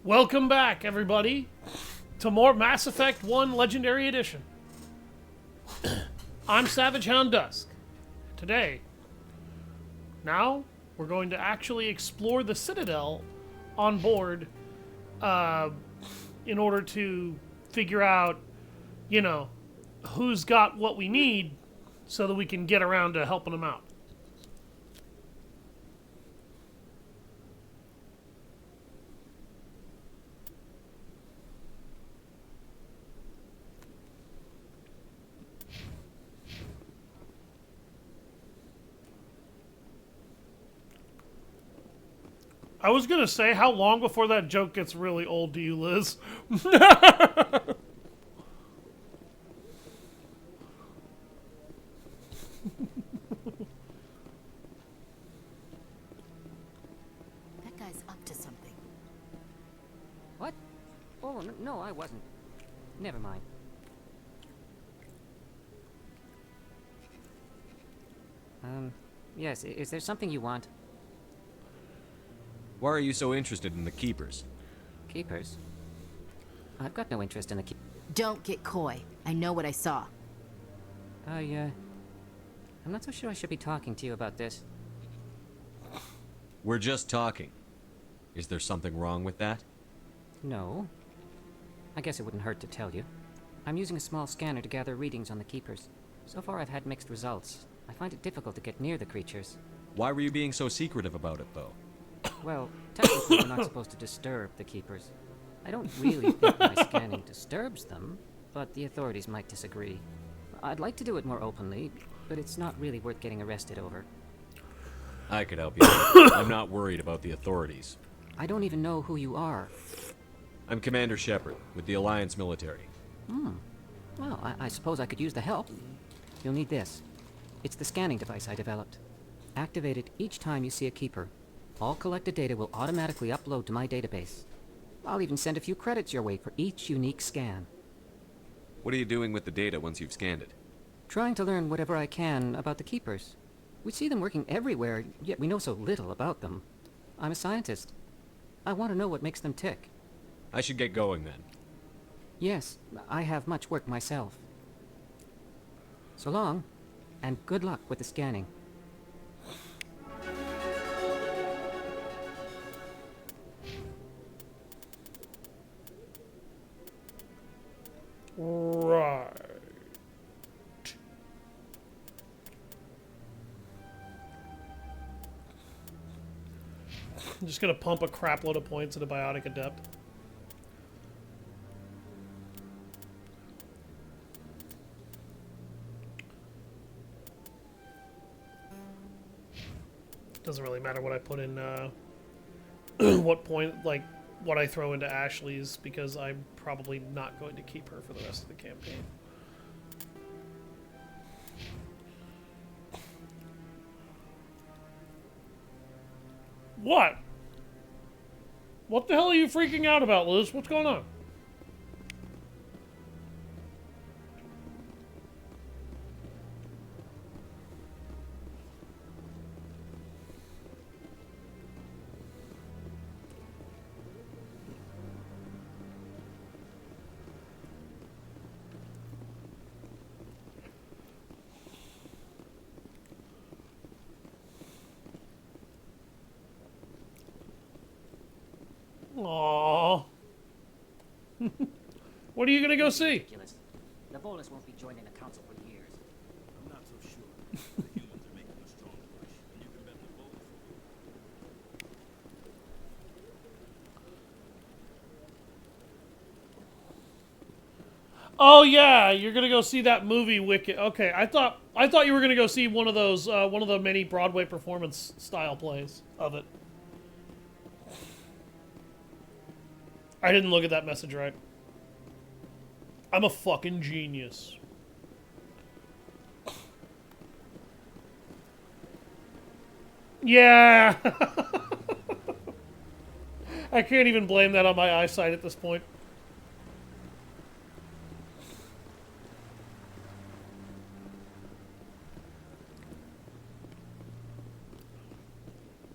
Welcome back, everybody, to more Mass Effect 1 Legendary Edition. I'm Savage Hound Dusk. Today, now, we're going to actually explore the Citadel on board in order to figure out, you know, who's got what we need so that we can get around to helping them out. I was gonna say, how long before that joke gets really old to you, Liz? That guy's up to something. What? Oh, no, I wasn't. Never mind. Yes, is there something you want? Why are you so interested in the Keepers? Keepers? I've got no interest in the Don't get coy. I know what I saw. I'm not so sure I should be talking to you about this. We're just talking. Is there something wrong with that? No. I guess it wouldn't hurt to tell you. I'm using a small scanner to gather readings on the Keepers. So far I've had mixed results. I find it difficult to get near the creatures. Why were you being so secretive about it, though? Well, technically we're not supposed to disturb the Keepers. I don't really think my scanning disturbs them, but the authorities might disagree. I'd like to do it more openly, but it's not really worth getting arrested over. I could help you. I'm not worried about the authorities. I don't even know who you are. I'm Commander Shepard, with the Alliance military. Well, I suppose I could use the help. You'll need this. It's the scanning device I developed. Activate it each time you see a Keeper. All collected data will automatically upload to my database. I'll even send a few credits your way for each unique scan. What are you doing with the data once you've scanned it? Trying to learn whatever I can about the Keepers. We see them working everywhere, yet we know so little about them. I'm a scientist. I want to know what makes them tick. I should get going then. Yes, I have much work myself. So long, and good luck with the scanning. Right. I'm just gonna pump a crap load of points at a Biotic Adept. Doesn't really matter what I put in, what point, like, what I throw into Ashley's, because I'm probably not going to keep her for the rest of the campaign. What? What the hell are you freaking out about, Liz? What's going on? Aww. What are you gonna go see? Ridiculous. The Volus won't be joining the council for years. I'm not so sure. The humans are making a strong push, and you can bet the Volus will. Oh yeah, you're gonna go see that movie Wicked. Okay, I thought you were gonna go see one of those one of the many Broadway performance style plays of it. I didn't look at that message right. I'm a fucking genius. Yeah. I can't even blame that on my eyesight at this point.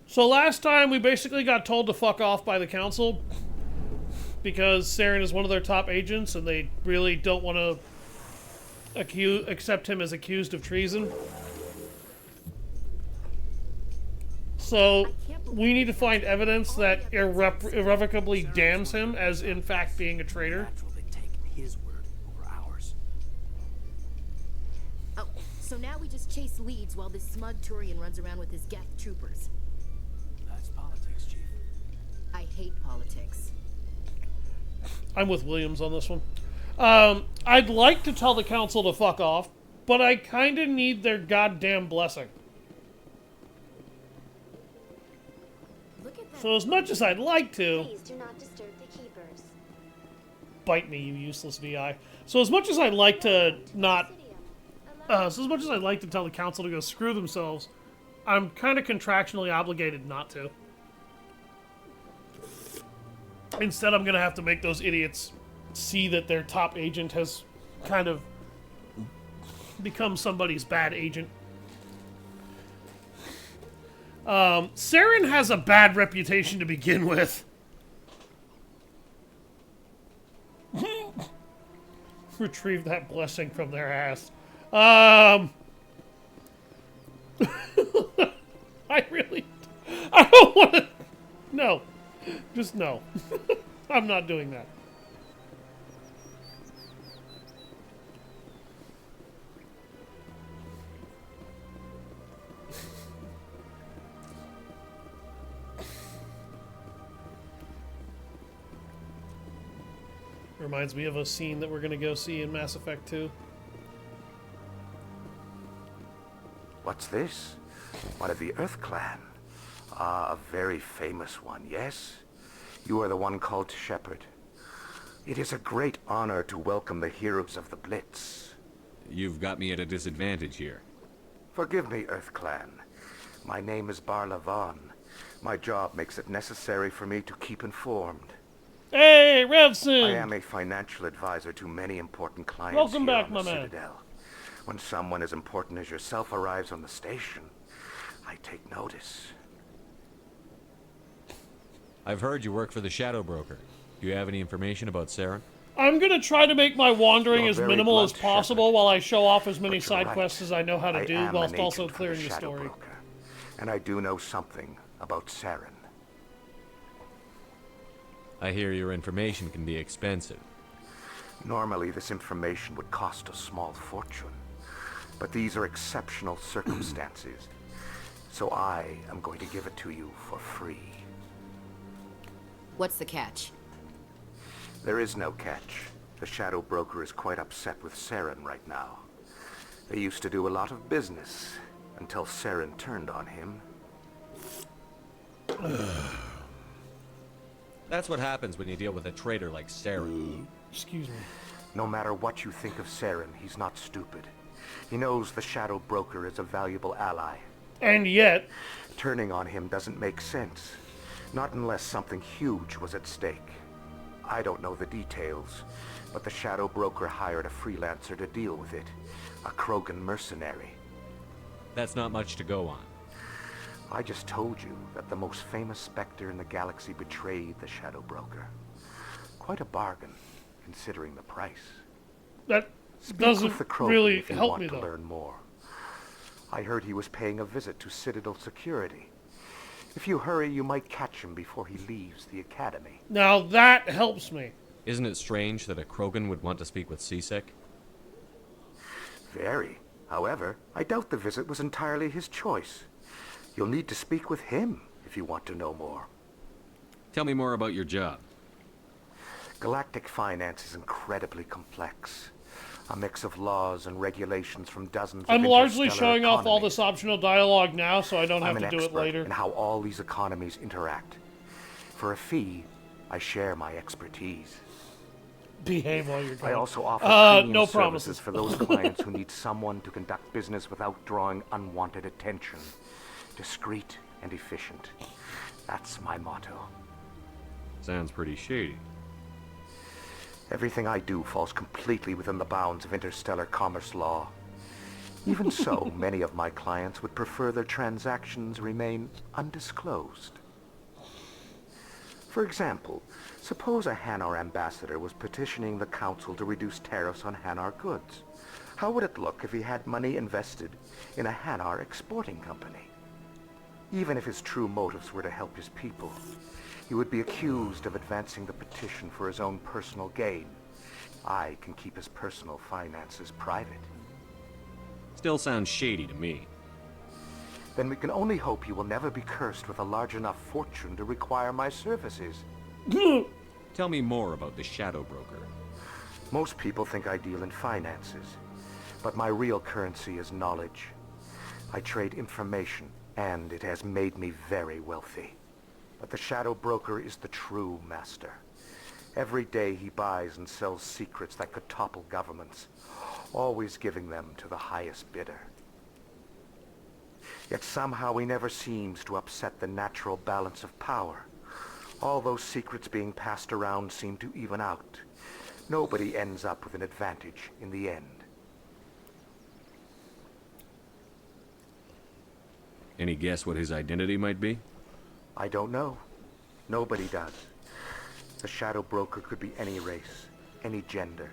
So last time we basically got told to fuck off by the council. because Saren is one of their top agents, and they really don't want to accept him as accused of treason. So we need to find evidence that irrevocably damns him as in fact being a traitor. Natural they take his word over ours. Oh, so now we just chase leads while this smug Turian runs around with his Geth troopers. That's politics, Chief. I hate politics. I'm with Williams on this one. I'd like to tell the council to fuck off, but I kind of need their goddamn blessing. Look at that. So as much as I'd like to... Please do not disturb the keepers. Bite me, you useless VI. So as much as I'd like to not... so as much as I'd like to tell the council to go screw themselves, I'm kind of contractually obligated not to. Instead, I'm going to have to make those idiots see that their top agent has kind of become somebody's bad agent. Saren has a bad reputation to begin with. Retrieve that blessing from their ass. I don't want to... No. Just no. I'm not doing that. Reminds me of a scene that we're going to go see in Mass Effect 2. What's this? One of the Earth Clan. Ah, a very famous one, yes? You are the one called Shepherd. It is a great honor to welcome the heroes of the Blitz. You've got me at a disadvantage here. Forgive me, Earth Clan. My name is Barla Vaughn. My job makes it necessary for me to keep informed. Hey, Revson! I am a financial advisor to many important clients Welcome here back, on my the man. Citadel. When someone as important as yourself arrives on the station, I take notice. I've heard you work for the Shadow Broker. Do you have any information about Saren? I'm going to try to make my wandering You're as very minimal as blunt, possible Shepard. while I show off as many But you're side right. quests as I know how to I do, am whilst an also agent for clearing the Shadow story. Broker, and I do know something about Saren. I hear your information can be expensive. Normally, this information would cost a small fortune, but these are exceptional circumstances, so I am going to give it to you for free. What's the catch? There is no catch. The Shadow Broker is quite upset with Saren right now. They used to do a lot of business until Saren turned on him. That's what happens when you deal with a traitor like Saren. Excuse me. No matter what you think of Saren, he's not stupid. He knows the Shadow Broker is a valuable ally. And yet, Turning on him doesn't make sense. Not unless something huge was at stake. I don't know the details, but the Shadow Broker hired a freelancer to deal with it. A Krogan mercenary. That's not much to go on. I just told you that the most famous spectre in the galaxy betrayed the Shadow Broker. Quite a bargain, considering the price. that Speak doesn't with the Krogan really if you help want me, to though. learn more. I heard he was paying a visit to Citadel security. If you hurry, you might catch him before he leaves the academy. Now that helps me. Isn't it strange that a Krogan would want to speak with Seasick? Very. However, I doubt the visit was entirely his choice. You'll need to speak with him if you want to know more. Tell me more about your job. Galactic finance is incredibly complex. A mix of laws and regulations from dozens of I'm largely interstellar showing off all economies. this optional dialogue now, so I don't have I'm to an do it expert later. in how all these economies interact. For a fee, I share my expertise. Behave while you're I gone. also offer premium no services promises. for those clients who need someone to conduct business without drawing unwanted attention. Discreet and efficient. That's my motto. Sounds pretty shady. Everything I do falls completely within the bounds of interstellar commerce law. Even so, many of my clients would prefer their transactions remain undisclosed. For example, suppose a Hanar ambassador was petitioning the council to reduce tariffs on Hanar goods. How would it look if he had money invested in a Hanar exporting company? Even if his true motives were to help his people, he would be accused of advancing the petition for his own personal gain. I can keep his personal finances private. Still sounds shady to me. Then we can only hope he will never be cursed with a large enough fortune to require my services. Tell me more about the Shadow Broker. Most people think I deal in finances, but my real currency is knowledge. I trade information, and it has made me very wealthy. But the Shadow Broker is the true master. Every day he buys and sells secrets that could topple governments, always giving them to the highest bidder. Yet somehow he never seems to upset the natural balance of power. All those secrets being passed around seem to even out. Nobody ends up with an advantage in the end. Any guess what his identity might be? I don't know. Nobody does. The Shadow Broker could be any race, any gender.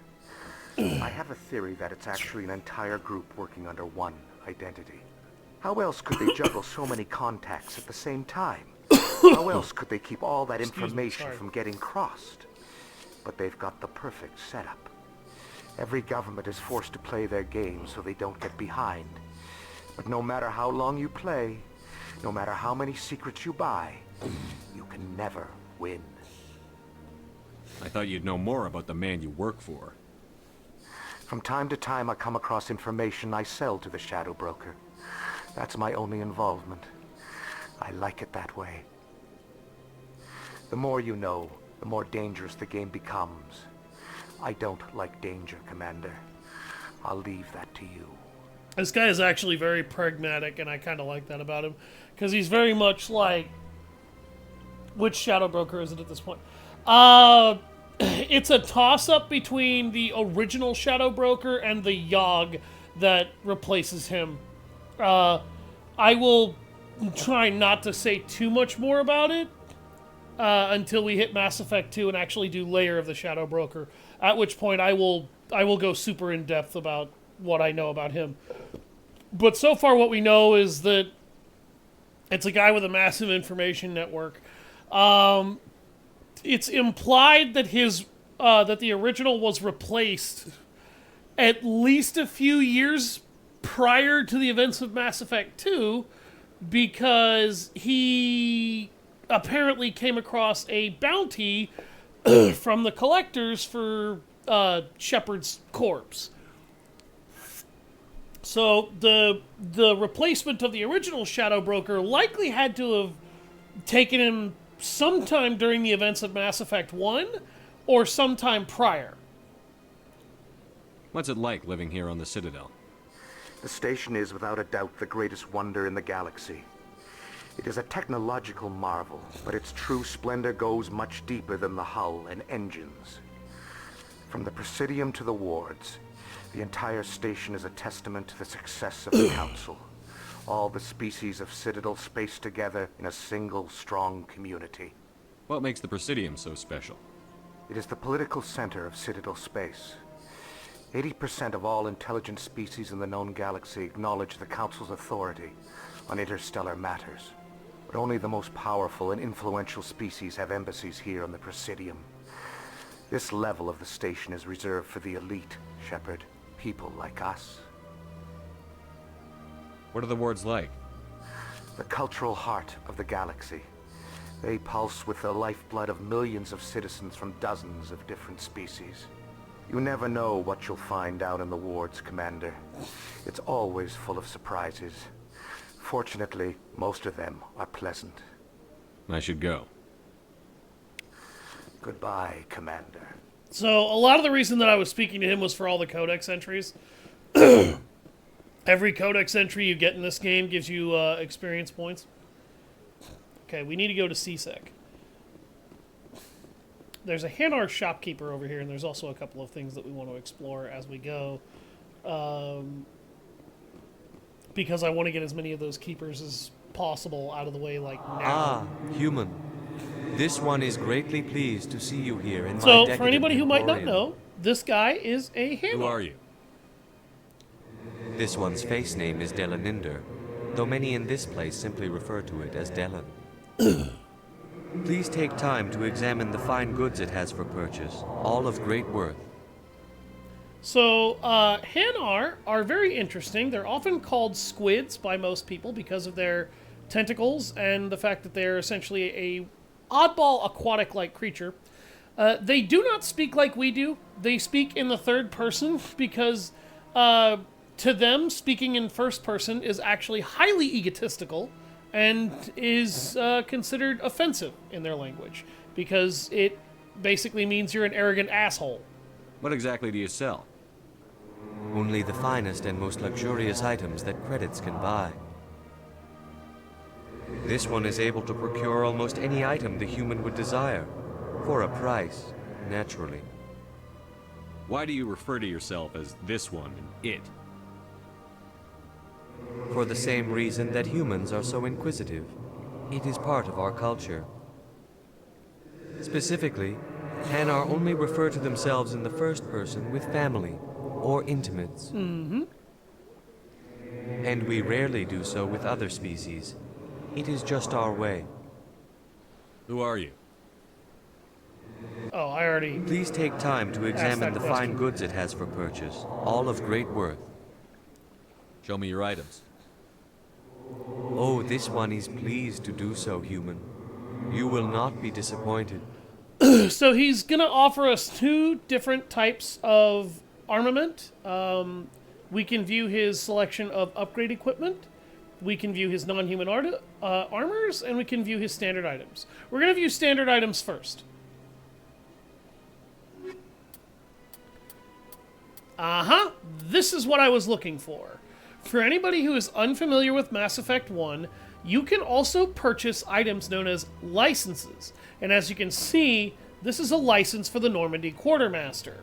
I have a theory that it's actually an entire group working under one identity. How else could they juggle so many contacts at the same time? How else could they keep all that information from getting crossed? But they've got the perfect setup. Every government is forced to play their game so they don't get behind. But no matter how long you play, no matter how many secrets you buy, you can never win. I thought you'd know more about the man you work for. From time to time I come across information I sell to the Shadow Broker. That's my only involvement. I like it that way. The more you know, the more dangerous the game becomes. I don't like danger, Commander. I'll leave that to you. This guy is actually very pragmatic, and I kind of like that about him. Because he's very much like... Which Shadow Broker is it at this point? It's a toss-up between the original Shadow Broker and the Yogg that replaces him. I will try not to say too much more about it until we hit Mass Effect 2 and actually do Lair of the Shadow Broker, at which point I will go super in-depth about what I know about him. But so far what we know is that it's a guy with a massive information network. It's implied that that the original was replaced at least a few years prior to the events of Mass Effect 2, because he apparently came across a bounty from the collectors for Shepard's corpse. So the replacement of the original Shadow Broker likely had to have taken him sometime during the events of Mass Effect 1 or sometime prior. What's it like living here on the Citadel? The station is without a doubt the greatest wonder in the galaxy. It is a technological marvel, but its true splendor goes much deeper than the hull and engines. From the Presidium to the wards, the entire station is a testament to the success of the Council. All the species of Citadel spaced together in a single strong community. What makes the Presidium so special? It is the political center of Citadel space. 80% of all intelligent species in the known galaxy acknowledge the Council's authority on interstellar matters. But only the most powerful and influential species have embassies here on the Presidium. This level of the station is reserved for the elite, Shepard. People like us. What are the wards like? The cultural heart of the galaxy. They pulse with the lifeblood of millions of citizens from dozens of different species. You never know what you'll find down in the wards, Commander. It's always full of surprises. Fortunately, most of them are pleasant. I should go. Goodbye, Commander. So a lot of the reason that I was speaking to him was for all the codex entries. Every codex entry you get in this game gives you experience points. Okay, we need to go to CSEC. There's a Hanar shopkeeper over here, and there's also a couple of things that we want to explore as we go. Because I want to get as many of those keepers as possible out of the way, like, now. Ah, human. This one is greatly pleased to see you here in my So, decadent for anybody who might not emporium. know, this guy is a Hanar. Who are you? This one's face name is Delaninder, though many in this place simply refer to it as Delan. Please take time to examine the fine goods it has for purchase, all of great worth. So, Hanar are very interesting. They're often called squids by most people because of their tentacles and the fact that they're essentially a oddball aquatic-like creature. They do not speak like we do. They speak in the third person because to them, speaking in first person is actually highly egotistical and is considered offensive in their language because it basically means you're an arrogant asshole. What exactly do you sell? Only the finest and most luxurious items that credits can buy. This one is able to procure almost any item the human would desire, for a price, naturally. Why do you refer to yourself as this one and it? For the same reason that humans are so inquisitive. It is part of our culture. Specifically, Hanar only refer to themselves in the first person with family or intimates. Mm-hmm. And we rarely do so with other species. It is just our way. Who are you? Oh, I already... Please take time to examine the question. fine goods it has for purchase, all of great worth. Show me your items. Oh, this one is pleased to do so, human. You will not be disappointed. So he's going to offer us two different types of armament. We can view his selection of upgrade equipment. We can view his non-human armors, and we can view his standard items. We're going to view standard items first. Uh-huh. This is what I was looking for. For anybody who is unfamiliar with Mass Effect 1, you can also purchase items known as licenses. And as you can see, this is a license for the Normandy Quartermaster.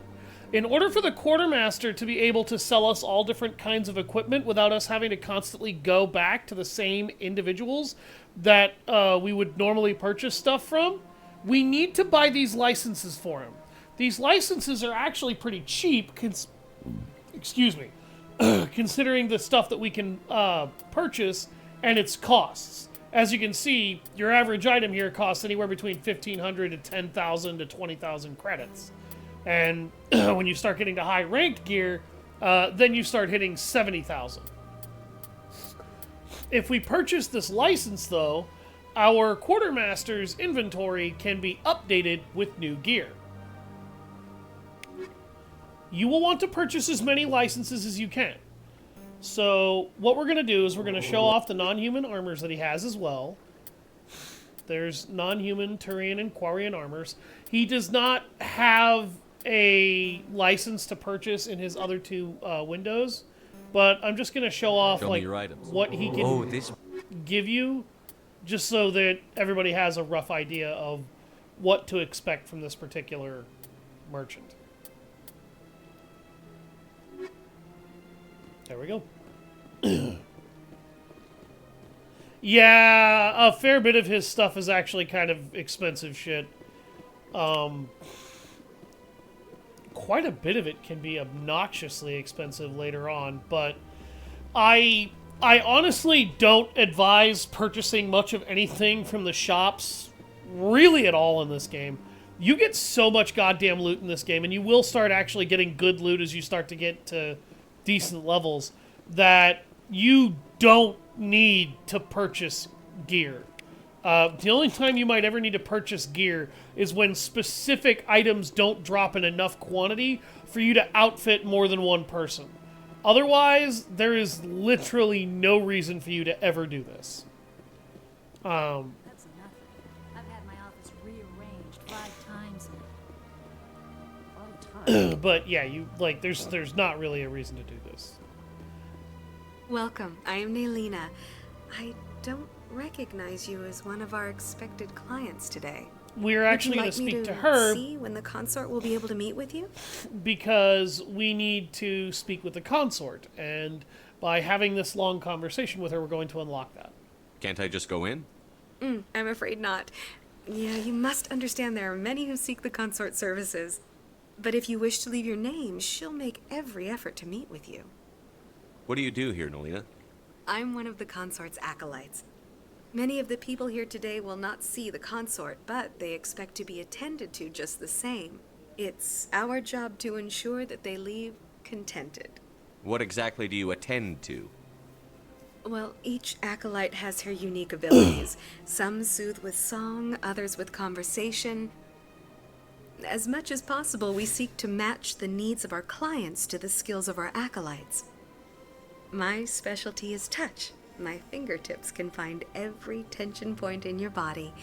In order for the Quartermaster to be able to sell us all different kinds of equipment without us having to constantly go back to the same individuals that we would normally purchase stuff from, we need to buy these licenses for him. These licenses are actually pretty cheap, excuse me, considering the stuff that we can purchase and its costs. As you can see, your average item here costs anywhere between 1,500 to 10,000 to 20,000 credits. And when you start getting to high-ranked gear, then you start hitting 70,000. If we purchase this license, though, our Quartermaster's inventory can be updated with new gear. You will want to purchase as many licenses as you can. So what we're going to do is we're going to show off the non-human armors that he has as well. There's non-human, Turian, and Quarian armors. He does not have a license to purchase in his other two windows, but I'm just going to show off Show me your items. what he can give you, just so that everybody has a rough idea of what to expect from this particular merchant. There we go. Yeah, a fair bit of his stuff is actually kind of expensive shit. Quite a bit of it can be obnoxiously expensive later on, but I honestly don't advise purchasing much of anything from the shops really at all in this game. You get so much goddamn loot in this game, and you will start actually getting good loot as you start to get to decent levels, that you don't need to purchase gear. The only time you might ever need to purchase gear is when specific items don't drop in enough quantity for you to outfit more than one person. Otherwise, there is literally no reason for you to ever do this. That's nothing. I've had my office rearranged 5 times now. 5 times? But yeah, there's not really a reason to do this. Welcome. I am Nailina. I don't recognize you as one of our expected clients today. We're actually going to Would you speak like to me her see when the consort will be able to meet with you? because we need to speak with the consort, and by having this long conversation with her, we're going to unlock that. Can't I just go in? I'm afraid not. Yeah, you must understand there are many who seek the consort services. But if you wish to leave your name, she'll make every effort to meet with you. What do you do here, Nelina? I'm one of the consort's acolytes. Many of the people here today will not see the consort, but they expect to be attended to just the same. It's our job to ensure that they leave contented. What exactly do you attend to? Well, each acolyte has her unique abilities. Some soothe with song, others with conversation. As much as possible, we seek to match the needs of our clients to the skills of our acolytes. My specialty is touch. My fingertips can find every tension point in your body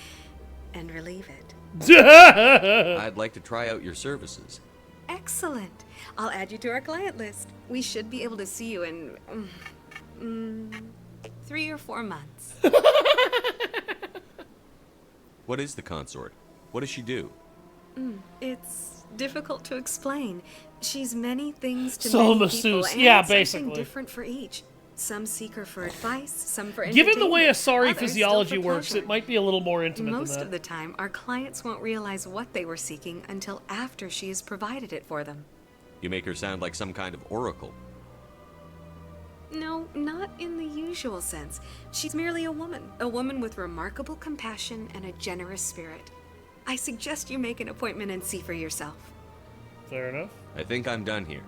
and relieve it. I'd like to try out your services. Excellent. I'll add you to our client list. We should be able to see you in 3 or 4 months. What is the consort? What does she do? It's difficult to explain. She's many things to So many people, masseuse. and Yeah, something basically. different for each. Some seek her for advice, some for Given the way entertainment, Asari others still physiology for works, pleasure. it might be a little more intimate Most than of that. the time, our clients won't realize what they were seeking until after she has provided it for them. You make her sound like some kind of oracle. No, not in the usual sense. She's merely a woman with remarkable compassion and a generous spirit. I suggest you make an appointment and see for yourself. Fair enough. I think I'm done here.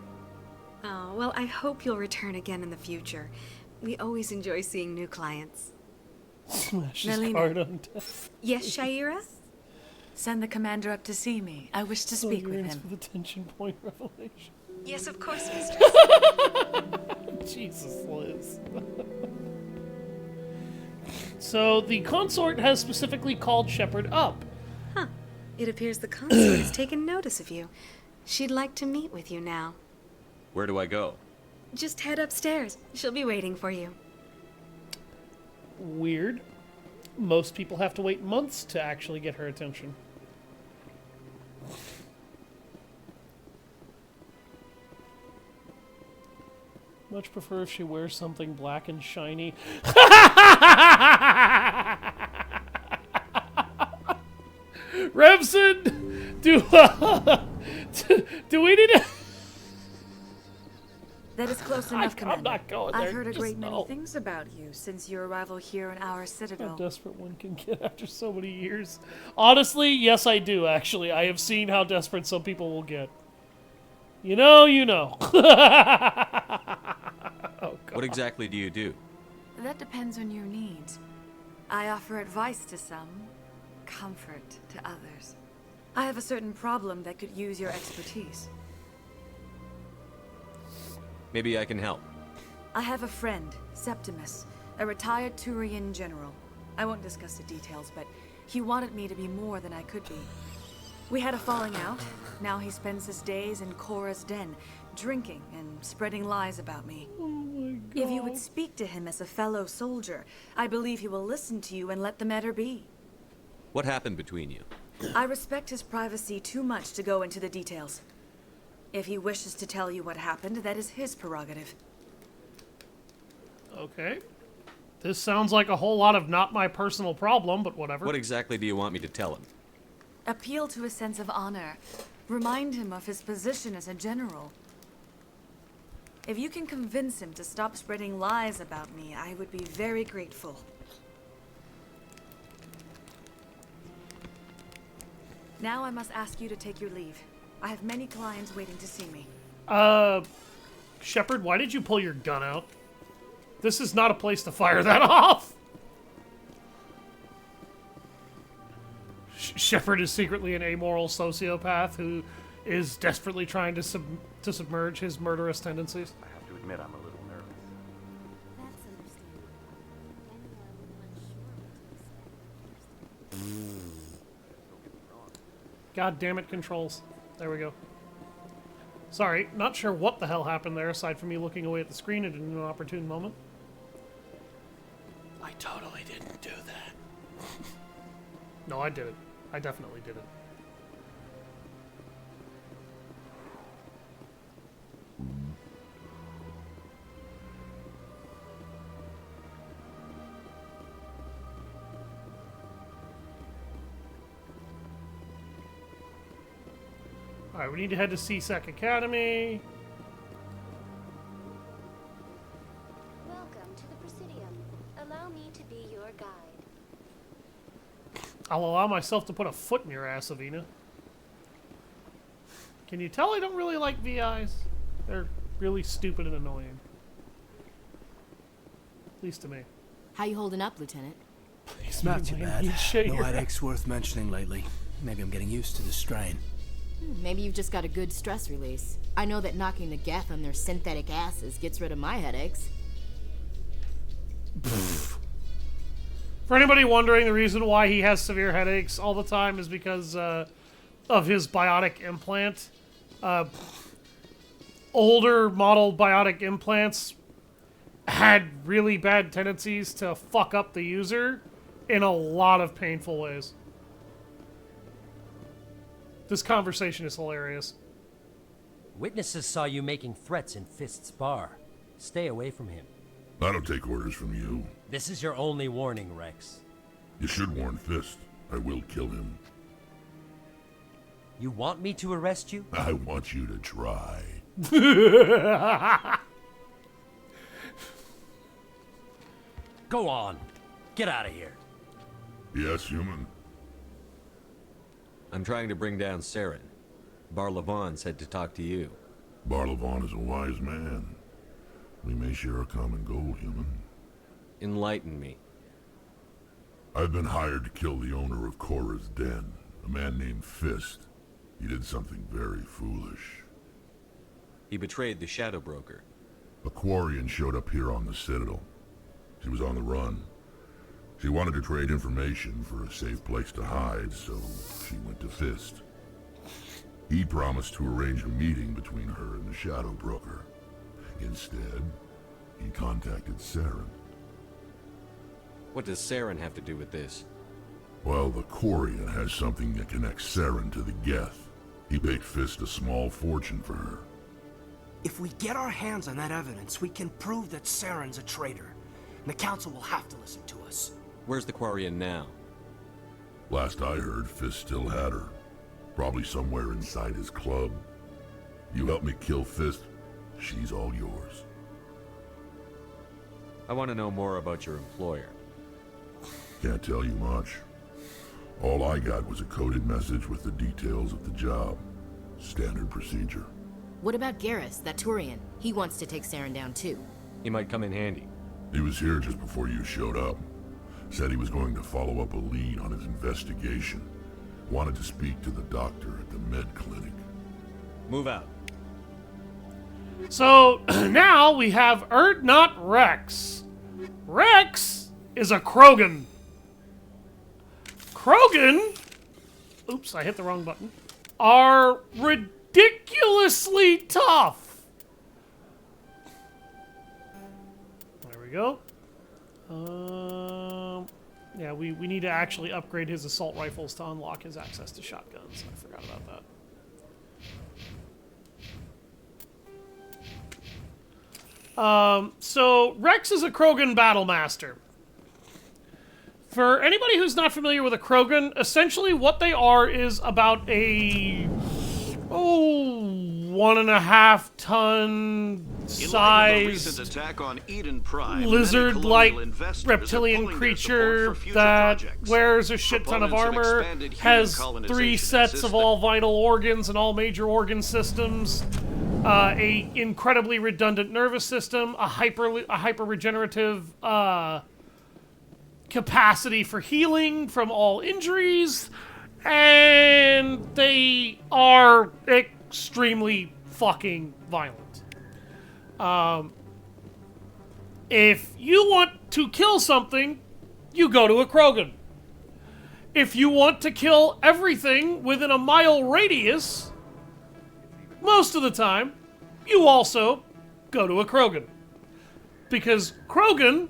Oh, well, I hope you'll return again in the future. We always enjoy seeing new clients. Smash his Nelina. card on death. Yes, Shaira? Send the commander up to see me. I wish to So speak with yearns him. for the tension point revelation. Yes, of course, mistress. Jesus, Liz. So the consort has specifically called Shepard up. Huh. It appears the consort has taken notice of you. She'd like to meet with you now. Where do I go? Just head upstairs. She'll be waiting for you. Weird. Most people have to wait months to actually get her attention. Much prefer if she wears something black and shiny. Revson, do we need to? That is close enough, I'm Commander. not going there. I've heard a Just great many no. things about you since your arrival here in our How citadel. desperate one can get after so many years. Honestly, yes, I do, actually. I have seen how desperate some people will get. You know, you know. Oh, God. What exactly do you do? That depends on your needs. I offer advice to some, comfort to others. I have a certain problem that could use your expertise. Maybe I can help. I have a friend, Septimus, a retired Turian general. I won't discuss the details, but he wanted me to be more than I could be. We had a falling out. Now he spends his days in Korra's den, drinking and spreading lies about me. Oh my God. If you would speak to him as a fellow soldier, I believe he will listen to you and let the matter be. What happened between you? I respect his privacy too much to go into the details. If he wishes to tell you what happened, that is his prerogative. Okay. This sounds like a whole lot of not my personal problem, but whatever. What exactly do you want me to tell him? Appeal to his sense of honor. Remind him of his position as a general. If you can convince him to stop spreading lies about me, I would be very grateful. Now I must ask you to take your leave. I have many clients waiting to see me. Shepard, why did you pull your gun out? This is not a place to fire that off. Shepard is secretly an amoral sociopath who is desperately trying to submerge his murderous tendencies. I have to admit I'm a little nervous. That's understandable. Many are unsure God damn it, controls. There we go. Sorry, not sure what the hell happened there aside from me looking away at the screen at an inopportune moment. I totally didn't do that. No, I did it. I definitely did it. Alright, we need to head to CSEC Academy. Welcome to the Presidium. Allow me to be your guide. I'll allow myself to put a foot in your ass, Avina. Can you tell I don't really like VIs? They're really stupid and annoying. At least to me. How you holding up, Lieutenant? Please, Not too bad. Shake No your headaches worth mentioning lately. Maybe I'm getting used to the strain. Maybe you've just got a good stress release. I know that knocking the geth on their synthetic asses gets rid of my headaches. For anybody wondering, the reason why he has severe headaches all the time is because of his biotic implant. Older model biotic implants had really bad tendencies to fuck up the user in a lot of painful ways. This conversation is hilarious. Witnesses saw you making threats in Fist's bar. Stay away from him. I don't take orders from you. This is your only warning, Rex. You should warn Fist. I will kill him. You want me to arrest you? I want you to try. Go on. Get out of here. Yes, human. I'm trying to bring down Saren. Barlavon said to talk to you. Barlavon is a wise man. We may share a common goal, human. Enlighten me. I've been hired to kill the owner of Korra's Den, a man named Fist. He did something very foolish. He betrayed the Shadow Broker. A Quarian showed up here on the Citadel. She was on the run. She wanted to trade information for a safe place to hide, so she went to Fist. He promised to arrange a meeting between her and the Shadow Broker. Instead, he contacted Saren. What does Saren have to do with this? Well, the Quarian has something that connects Saren to the Geth. He paid Fist a small fortune for her. If we get our hands on that evidence, we can prove that Saren's a traitor. And the Council will have to listen to us. Where's the Quarian now? Last I heard, Fist still had her. Probably somewhere inside his club. You help me kill Fist, she's all yours. I want to know more about your employer. Can't tell you much. All I got was a coded message with the details of the job. Standard procedure. What about Garrus, that Turian? He wants to take Saren down too. He might come in handy. He was here just before you showed up. Said he was going to follow up a lead on his investigation. Wanted to speak to the doctor at the med clinic. Move out. So, now we have not Rex. Rex is a Krogan. Krogan, oops, I hit the wrong button, are ridiculously tough. There we go. Yeah, we need to actually upgrade his assault rifles to unlock his access to shotguns. I forgot about that. So Rex is a Krogan Battlemaster. For anybody who's not familiar with a Krogan, essentially what they are is about a 1.5 ton size lizard-like reptilian creature that wears a shit ton of armor, has 3 sets of all vital organs and all major organ systems, a incredibly redundant nervous system, a hyper regenerative capacity for healing from all injuries, and they are extremely fucking violent. If you want to kill something, you go to a Krogan. If you want to kill everything within a mile radius, most of the time, you also go to a Krogan. Because Krogan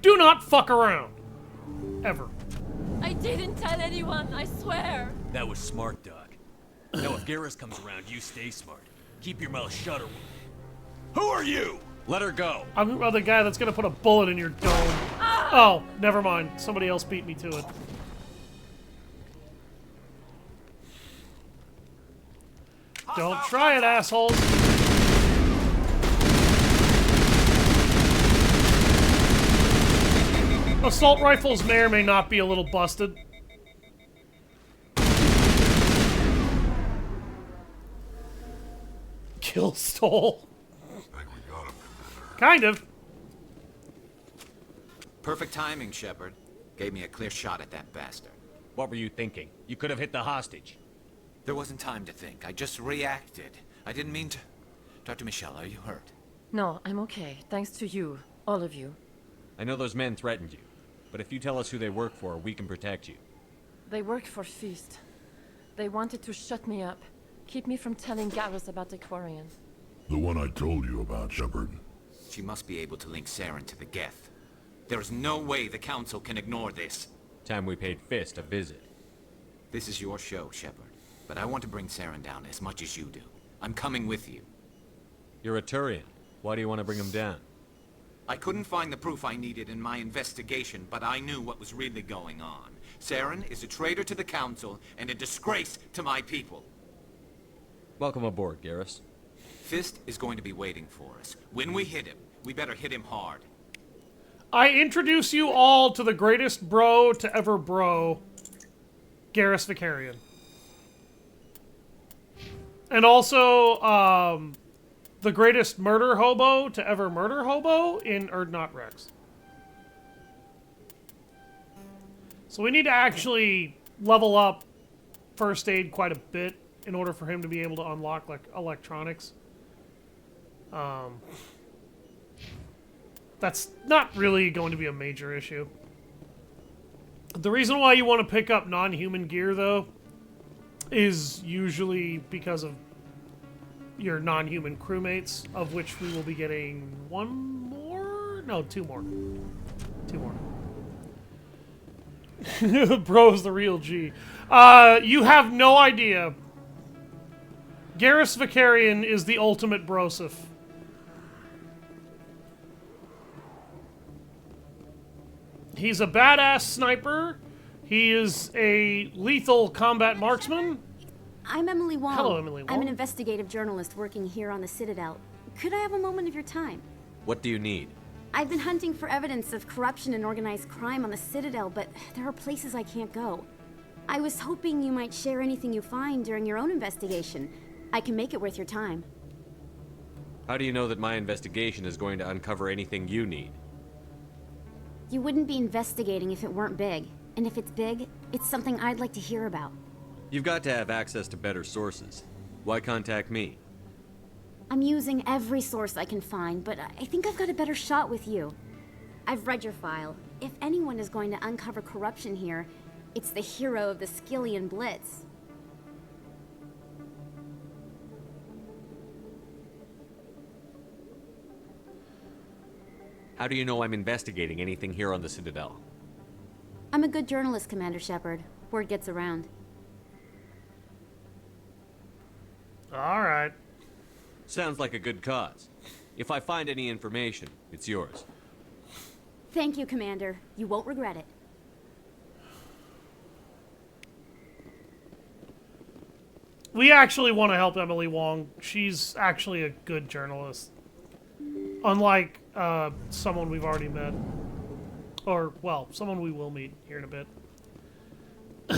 do not fuck around. Ever. I didn't tell anyone, I swear. That was smart, Doc. Now if Garrus comes around, you stay smart. Keep your mouth shut or... Who are you? Let her go. I'm the guy that's gonna put a bullet in your dome. Oh, never mind. Somebody else beat me to it. Don't try it, assholes. Assault rifles may or may not be a little busted. Kill stole. Kind of. Perfect timing, Shepard. Gave me a clear shot at that bastard. What were you thinking? You could have hit the hostage. There wasn't time to think. I just reacted. I didn't mean to... Dr. Michelle, are you hurt? No, I'm okay. Thanks to you. All of you. I know those men threatened you, but if you tell us who they work for, we can protect you. They work for Feast. They wanted to shut me up. Keep me from telling Garrus about the Quarian. The one I told you about, Shepard. She must be able to link Saren to the Geth. There's no way the Council can ignore this. Time we paid Fist a visit. This is your show, Shepard. But I want to bring Saren down as much as you do. I'm coming with you. You're a Turian. Why do you want to bring him down? I couldn't find the proof I needed in my investigation, but I knew what was really going on. Saren is a traitor to the Council and a disgrace to my people. Welcome aboard, Garrus. Fist is going to be waiting for us. When we hit him, we better hit him hard. I introduce you all to the greatest bro to ever bro, Garrus Vicarian. And also, the greatest murder hobo to ever murder hobo in Urdnot Rex. So we need to actually level up first aid quite a bit in order for him to be able to unlock like electronics. That's not really going to be a major issue. The reason why you want to pick up non-human gear, though, is usually because of your non-human crewmates, of which we will be getting one more? No, two more. Two more. Bro's the real G. You have no idea. Garrus Vicarian is the ultimate brosif. He's a badass sniper. He is a lethal combat marksman. I'm Emily Wong. Hello, Emily Wong. I'm an investigative journalist working here on the Citadel. Could I have a moment of your time? What do you need? I've been hunting for evidence of corruption and organized crime on the Citadel, but there are places I can't go. I was hoping you might share anything you find during your own investigation. I can make it worth your time. How do you know that my investigation is going to uncover anything you need? You wouldn't be investigating if it weren't big. And if it's big, it's something I'd like to hear about. You've got to have access to better sources. Why contact me? I'm using every source I can find, but I think I've got a better shot with you. I've read your file. If anyone is going to uncover corruption here, it's the hero of the Skillian Blitz. How do you know I'm investigating anything here on the Citadel? I'm a good journalist, Commander Shepard. Word gets around. Alright. Sounds like a good cause. If I find any information, it's yours. Thank you, Commander. You won't regret it. We actually want to help Emily Wong. She's actually a good journalist. Unlike someone we've already met. Or, well, someone we will meet here in a bit. I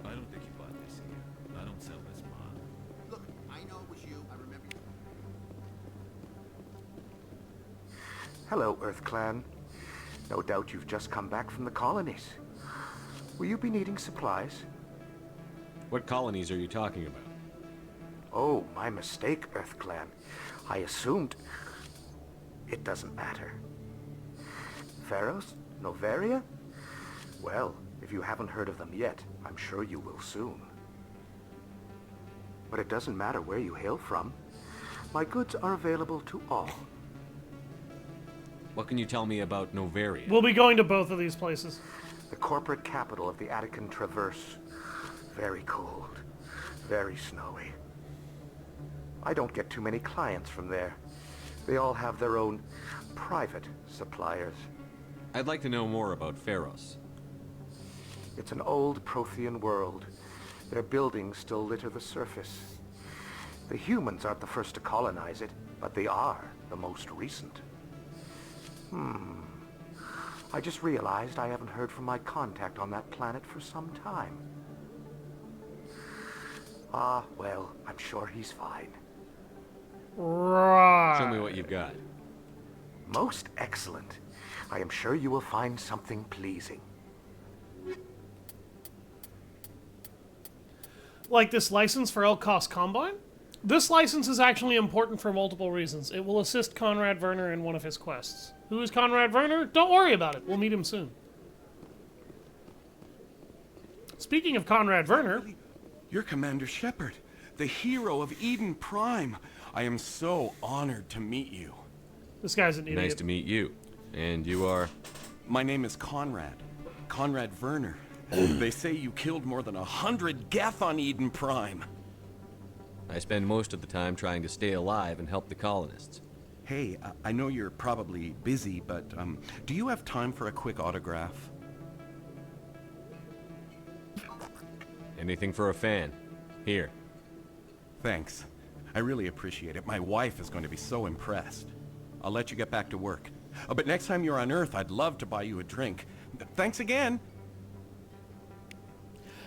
don't think you bought this here. I don't sell this mod. Look, I know it was you. I remember you. Hello, Earth Clan. No doubt you've just come back from the colonies. Will you be needing supplies? What colonies are you talking about? Oh, my mistake, Earth Clan. I assumed... It doesn't matter. Pharos? Noveria? Well, if you haven't heard of them yet, I'm sure you will soon. But it doesn't matter where you hail from. My goods are available to all. What can you tell me about Noveria? We'll be going to both of these places. The corporate capital of the Attican Traverse. Very cold. Very snowy. I don't get too many clients from there. They all have their own private suppliers. I'd like to know more about Pharos. It's an old Prothean world. Their buildings still litter the surface. The humans aren't the first to colonize it, but they are the most recent. I just realized I haven't heard from my contact on that planet for some time. Well, I'm sure he's fine. Right. Show me what you've got. Most excellent. I am sure you will find something pleasing. Like this license for Elkos Combine? This license is actually important for multiple reasons. It will assist Conrad Werner in one of his quests. Who is Conrad Werner? Don't worry about it. We'll meet him soon. Speaking of Conrad Werner... You're Commander Shepard, the hero of Eden Prime. I am so honored to meet you. This guy's an idiot. Nice to meet you. And you are? My name is Conrad. Conrad Werner. They say you killed more than 100 Geth on Eden Prime. I spend most of the time trying to stay alive and help the colonists. Hey, I know you're probably busy, but do you have time for a quick autograph? Anything for a fan. Here. Thanks. I really appreciate it. My wife is going to be so impressed. I'll let you get back to work. But next time you're on Earth, I'd love to buy you a drink. Thanks again.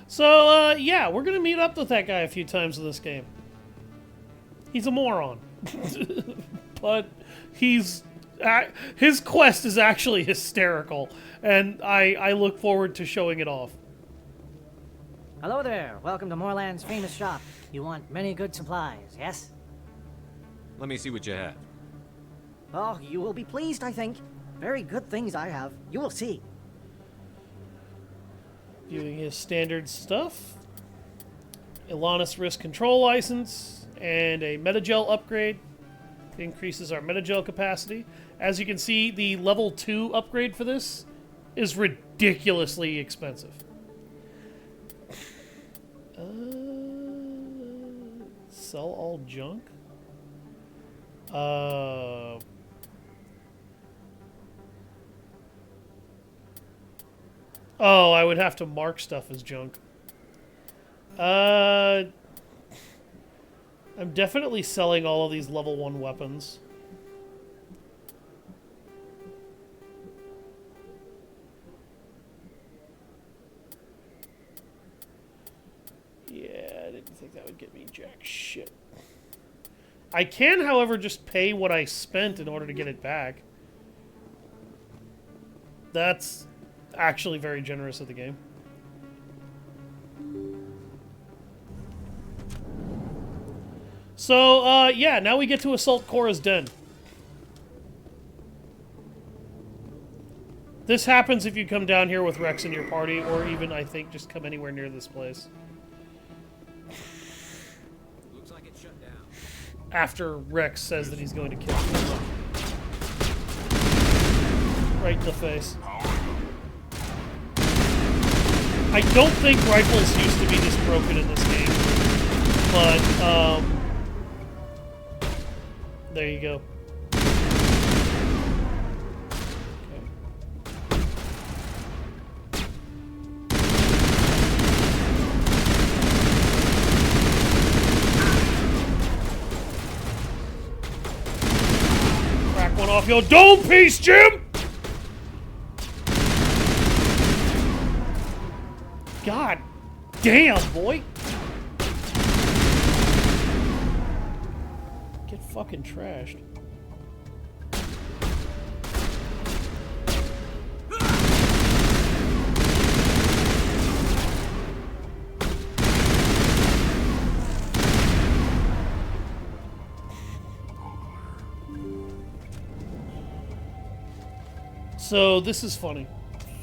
So, yeah, we're gonna meet up with that guy a few times in this game. He's a moron. But his quest is actually hysterical, and I look forward to showing it off. Hello there. Welcome to Moorland's famous shop. You want many good supplies, yes? Let me see what you have. Oh, you will be pleased, I think. Very good things I have. You will see. Viewing his standard stuff. Ilanis Risk Control License, and a Metagel upgrade. Increases our Metagel capacity. As you can see, the level 2 upgrade for this is ridiculously expensive. Sell all junk? Oh, I would have to mark stuff as junk. I'm definitely selling all of these level 1 weapons. Yeah, I didn't think that would get me jack shit. I can, however, just pay what I spent in order to get it back. That's actually very generous of the game. So, yeah, now we get to assault Korra's den. This happens if you come down here with Rex in your party, or even, I think, just come anywhere near this place. Looks like it's shut down. After Rex says that he's going to kill him. Right in the face. I don't think rifles used to be this broken in this game, but, there you go. Crack one off your dome piece, Jim! God damn, boy! Get fucking trashed. So, this is funny.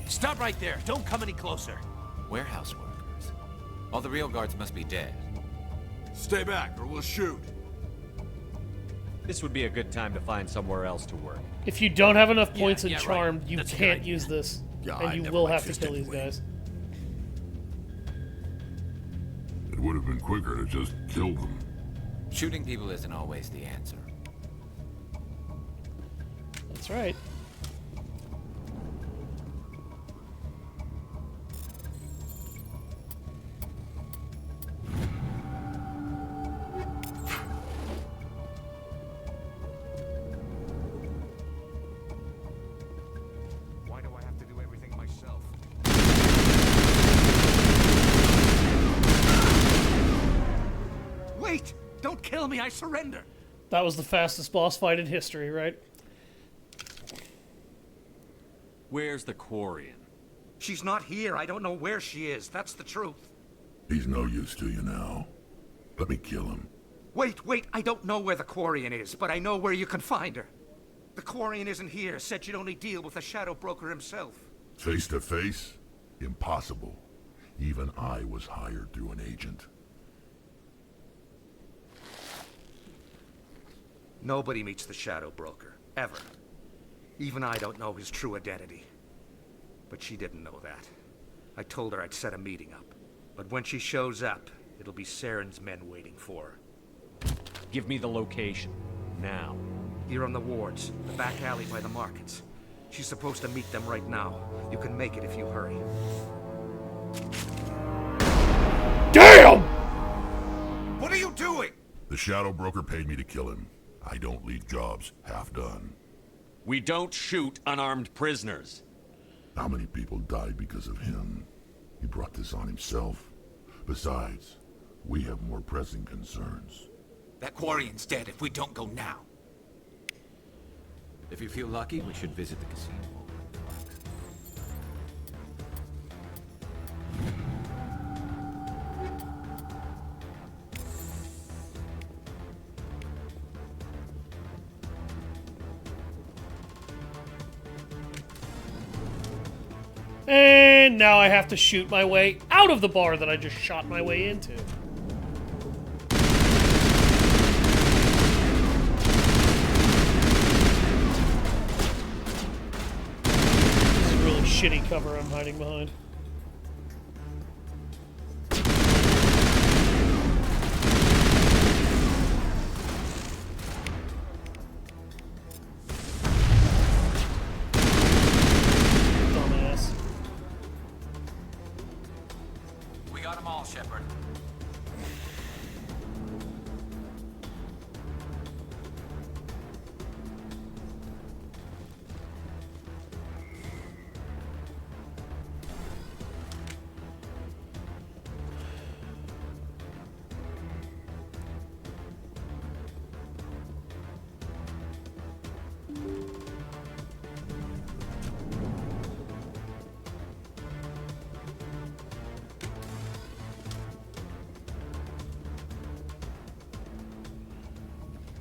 Stop right there. Don't come any closer. Warehouse workers. All the real guards must be dead. Stay back or we'll shoot. This would be a good time to find somewhere else to work. If you don't have enough points in right. Charmed, you That's a good can't idea. use this. Yeah, and I you never will liked have to this kill these anyway. guys. It would have been quicker to just kill them. Shooting people isn't always the answer. That's right. tell me I surrender. That was the fastest boss fight in history, right? Where's the Quarian? She's not here. I don't know where she is. That's the truth. He's no use to you now. Let me kill him. Wait. I don't know where the Quarian is, but I know where you can find her. The Quarian isn't here. Said you'd only deal with the Shadow Broker himself. Face to face? Impossible. Even I was hired through an agent. Nobody meets the Shadow Broker, ever. Even I don't know his true identity. But she didn't know that. I told her I'd set a meeting up. But when she shows up, it'll be Saren's men waiting for her. Give me the location. Now. Here on the wards, the back alley by the markets. She's supposed to meet them right now. You can make it if you hurry. Damn! What are you doing? The Shadow Broker paid me to kill him. I don't leave jobs half done. We don't shoot unarmed prisoners. How many people died because of him? He brought this on himself. Besides, we have more pressing concerns. That Quarian's dead if we don't go now. If you feel lucky, we should visit the casino. And now I have to shoot my way out of the bar that I just shot my way into. This is a really shitty cover I'm hiding behind. Shepard.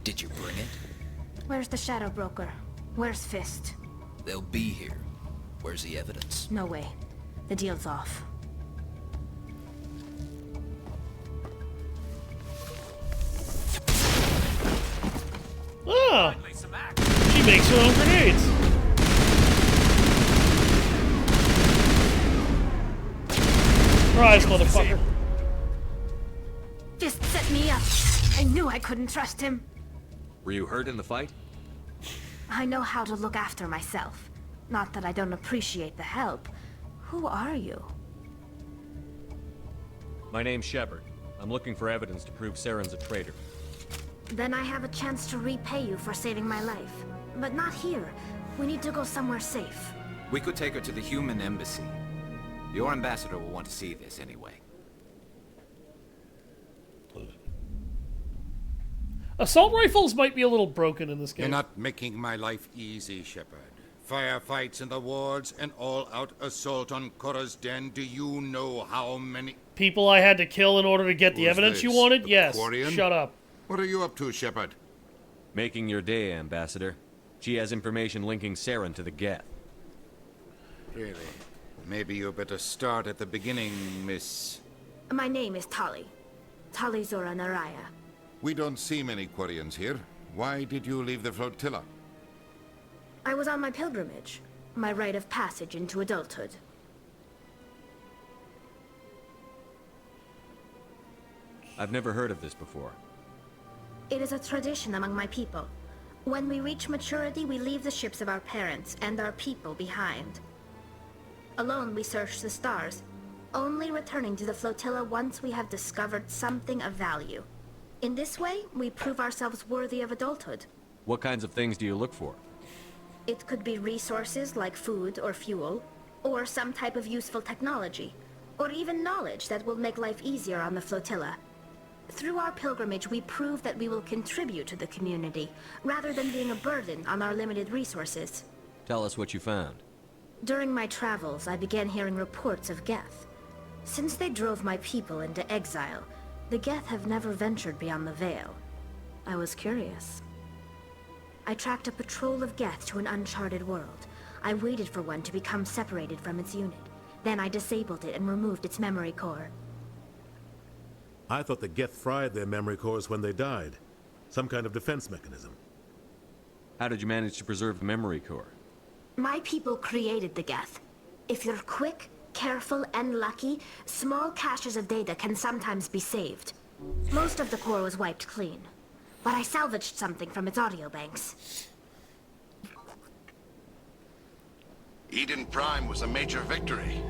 Did you bring it? Where's the Shadow Broker? Where's Fist? They'll be here. Where's the evidence? No way. The deal's off. Ah! She makes her own grenades. Surprise, motherfucker. Fist set me up. I knew I couldn't trust him. Were you hurt in the fight? I know how to look after myself. Not that I don't appreciate the help. Who are you? My name's Shepard. I'm looking for evidence to prove Saren's a traitor. Then I have a chance to repay you for saving my life. But not here. We need to go somewhere safe. We could take her to the human embassy. Your ambassador will want to see this anyway. Assault rifles might be a little broken in this game. You're not making my life easy, Shepard. Firefights in the wards, and all-out assault on Korra's den. Do you know how many... People I had to kill in order to get the Who's evidence you this? wanted? The Yes. Quarian? Shut up. What are you up to, Shepard? Making your day, Ambassador. She has information linking Saren to the Geth. Really? Maybe you better start at the beginning, Miss... My name is Tali. Tali Zora Naraya. We don't see many Quarians here. Why did you leave the flotilla? I was on my pilgrimage. My rite of passage into adulthood. I've never heard of this before. It is a tradition among my people. When we reach maturity, we leave the ships of our parents and our people behind. Alone, we search the stars, only returning to the flotilla once we have discovered something of value. In this way, we prove ourselves worthy of adulthood. What kinds of things do you look for? It could be resources like food or fuel, or some type of useful technology, or even knowledge that will make life easier on the flotilla. Through our pilgrimage, we prove that we will contribute to the community, rather than being a burden on our limited resources. Tell us what you found. During my travels, I began hearing reports of Geth. Since they drove my people into exile, the Geth have never ventured beyond the Veil. I was curious. I tracked a patrol of Geth to an uncharted world. I waited for one to become separated from its unit. Then I disabled it and removed its memory core. I thought the Geth fried their memory cores when they died. Some kind of defense mechanism. How did you manage to preserve the memory core? My people created the Geth. If you're quick, careful, and lucky, small caches of data can sometimes be saved. Most of the core was wiped clean, but I salvaged something from its audio banks. Eden Prime was a major victory.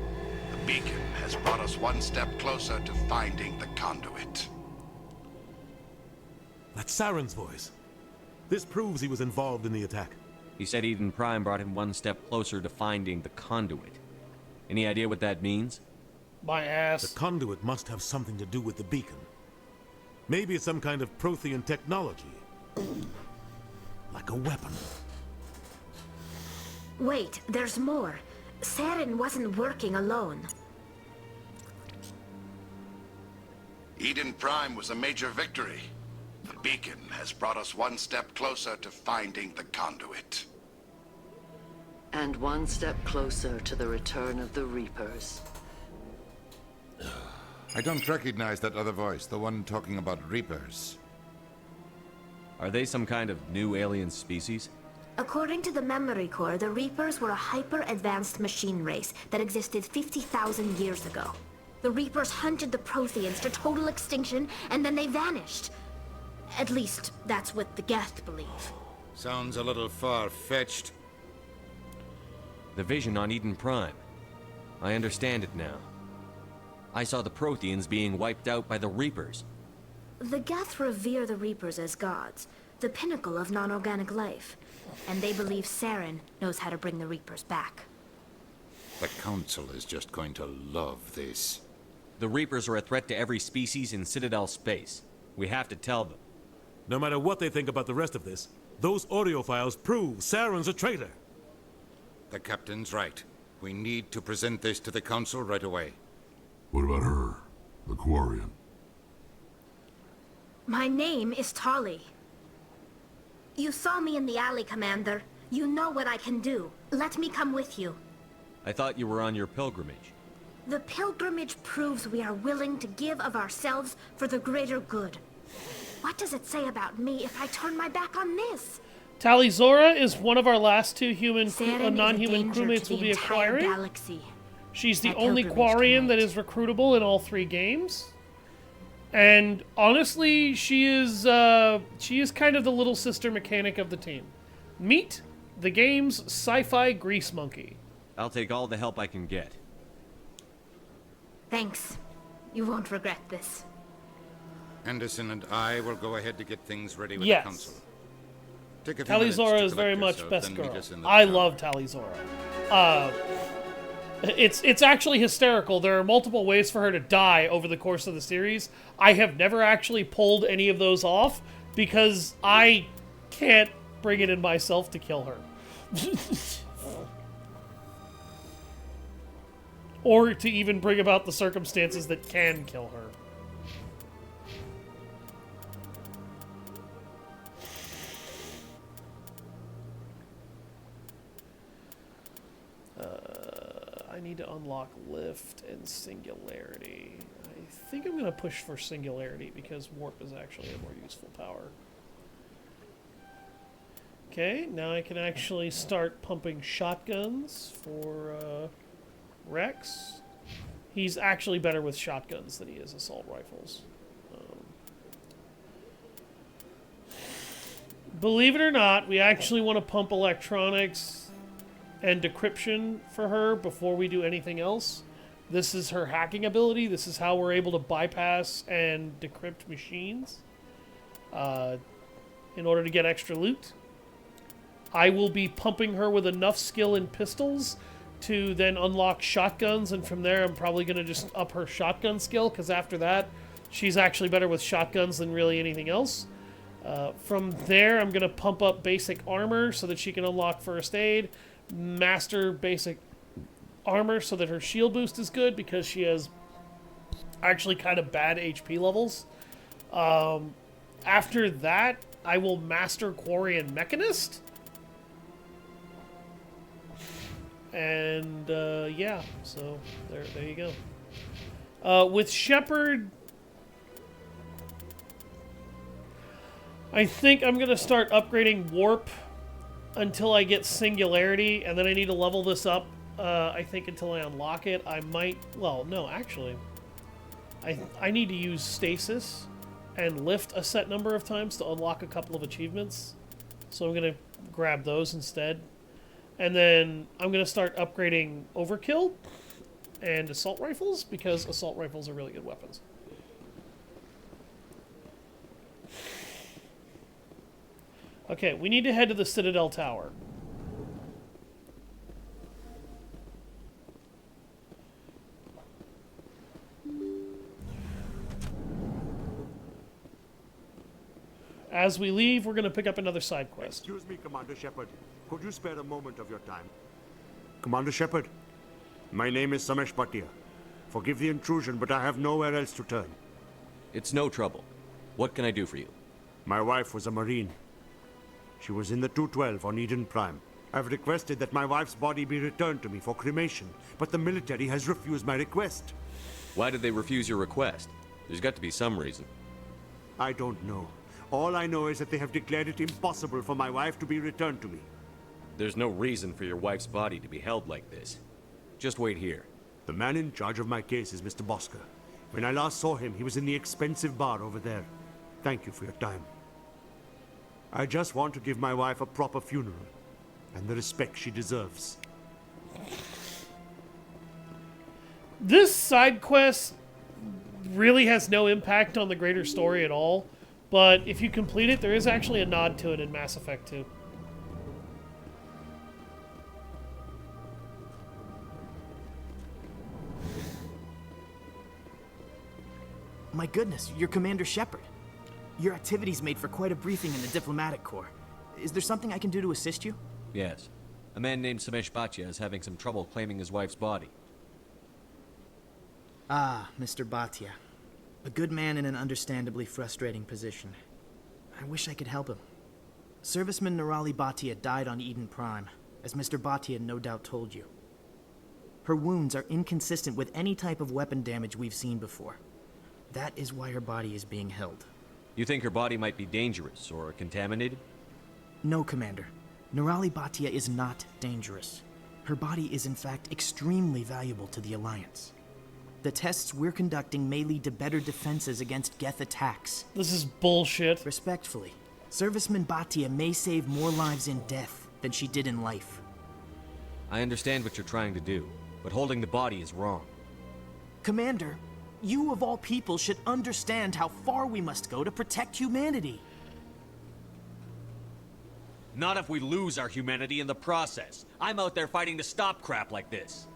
The beacon has brought us one step closer to finding the conduit. That's Saren's voice. This proves he was involved in the attack. He said Eden Prime brought him one step closer to finding the conduit. Any idea what that means? My ass. The conduit must have something to do with the beacon. Maybe it's some kind of Prothean technology. Like a weapon. Wait, there's more. Saren wasn't working alone. Eden Prime was a major victory. The beacon has brought us one step closer to finding the conduit. And one step closer to the return of the Reapers. I don't recognize that other voice, the one talking about Reapers. Are they some kind of new alien species? According to the memory core, the Reapers were a hyper-advanced machine race that existed 50,000 years ago. The Reapers hunted the Protheans to total extinction, and then they vanished. At least, that's what the Geth believe. Sounds a little far-fetched. The vision on Eden Prime. I understand it now. I saw the Protheans being wiped out by the Reapers. The Geth revere the Reapers as gods, the pinnacle of non-organic life. And they believe Saren knows how to bring the Reapers back. The Council is just going to love this. The Reapers are a threat to every species in Citadel space. We have to tell them. No matter what they think about the rest of this, those audio files prove Saren's a traitor. The Captain's right. We need to present this to the Council right away. What about her, the Quarian? My name is Tali. You saw me in the alley, Commander. You know what I can do. Let me come with you. I thought you were on your pilgrimage. The pilgrimage proves we are willing to give of ourselves for the greater good. What does it say about me if I turn my back on this? Talizora is one of our last two Saren non-human is a danger crewmates to we'll the be entire acquiring. Galaxy. She's the That only pilgrimage Quarian that is recruitable in all 3 games. And honestly, she is kind of the little sister mechanic of the team. Meet the game's sci-fi grease monkey. I'll take all the help I can get. Thanks. You won't regret this. Anderson and I will go ahead to get things ready with Yes. the Council. Take a few minutes Talizora to is very collect much yourself, best then meet girl. us in the I tower. love Talizora. It's actually hysterical. There are multiple ways for her to die over the course of the series. I have never actually pulled any of those off because I can't bring it in myself to kill her. Or to even bring about the circumstances that can kill her. I need to unlock lift and singularity. I think I'm going to push for singularity because warp is actually a more useful power. Okay, now I can actually start pumping shotguns for Rex. He's actually better with shotguns than he is assault rifles. Believe it or not, we actually want to pump electronics and decryption for her before we do anything else. This is her hacking ability. This is how we're able to bypass and decrypt machines in order to get extra loot. I will be pumping her with enough skill in pistols to then unlock shotguns, and from there I'm probably going to just up her shotgun skill, because after that she's actually better with shotguns than really anything else. From there, I'm going to pump up basic armor so that she can unlock first aid. Master basic armor so that her shield boost is good because she has actually kind of bad HP levels. After that, I will master Quarry and Mechanist. And yeah, so there you go. With Shepard, I think I'm going to start upgrading Warp until I get Singularity, and then I need to level this up, I think, until I unlock it. I might... Well, no, actually. I need to use Stasis and Lift a set number of times to unlock a couple of achievements. So I'm going to grab those instead. And then I'm going to start upgrading Overkill and Assault Rifles, because Assault Rifles are really good weapons. Okay, we need to head to the Citadel Tower. As we leave, we're going to pick up another side quest. Excuse me, Commander Shepard. Could you spare a moment of your time? Commander Shepard, my name is Samesh Bhatia. Forgive the intrusion, but I have nowhere else to turn. It's no trouble. What can I do for you? My wife was a Marine. She was in the 212 on Eden Prime. I've requested that my wife's body be returned to me for cremation, but the military has refused my request. Why did they refuse your request? There's got to be some reason. I don't know. All I know is that they have declared it impossible for my wife to be returned to me. There's no reason for your wife's body to be held like this. Just wait here. The man in charge of my case is Mr. Bosker. When I last saw him, he was in the expensive bar over there. Thank you for your time. I just want to give my wife a proper funeral, and the respect she deserves. This side quest really has no impact on the greater story at all, but if you complete it, there is actually a nod to it in Mass Effect 2. My goodness, you're Commander Shepard. Your activities made for quite a briefing in the diplomatic corps. Is there something I can do to assist you? Yes. A man named Samesh Bhatia is having some trouble claiming his wife's body. Ah, Mr. Bhatia. A good man in an understandably frustrating position. I wish I could help him. Serviceman Nirali Bhatia died on Eden Prime, as Mr. Bhatia no doubt told you. Her wounds are inconsistent with any type of weapon damage we've seen before. That is why her body is being held. You think her body might be dangerous or contaminated? No, Commander. Nirali Bhatia is not dangerous. Her body is in fact extremely valuable to the Alliance. The tests we're conducting may lead to better defenses against Geth attacks. This is bullshit. Respectfully, Serviceman Bhatia may save more lives in death than she did in life. I understand what you're trying to do, but holding the body is wrong. Commander, you of all people should understand how far we must go to protect humanity. Not if we lose our humanity in the process. I'm out there fighting to stop crap like this.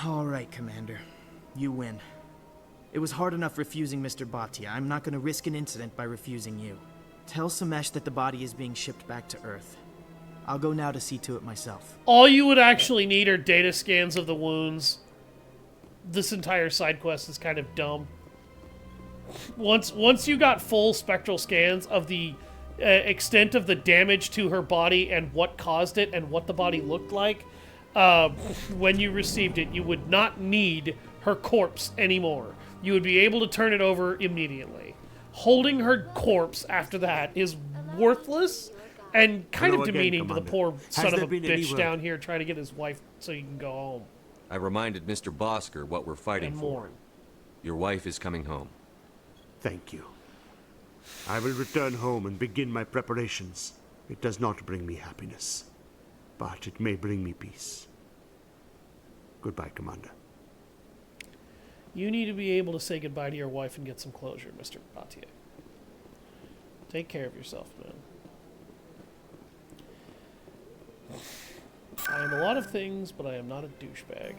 All right, Commander. You win. It was hard enough refusing Mr. Bhatia. I'm not going to risk an incident by refusing you. Tell Samesh that the body is being shipped back to Earth. I'll go now to see to it myself. All you would actually need are data scans of the wounds. This entire side quest is kind of dumb. Once you got full spectral scans of the extent of the damage to her body and what caused it and what the body looked like, when you received it, you would not need her corpse anymore. You would be able to turn it over immediately. Holding her corpse after that is worthless and kind of demeaning to the poor son of a bitch down here trying to get his wife so he can go home. I reminded Mr. Bosker what we're fighting And for. more. Your wife is coming home. Thank you. I will return home and begin my preparations. It does not bring me happiness, but it may bring me peace. Goodbye, Commander. You need to be able to say goodbye to your wife and get some closure, Mr. Bhatia. Take care of yourself, man. I am a lot of things, but I am not a douchebag.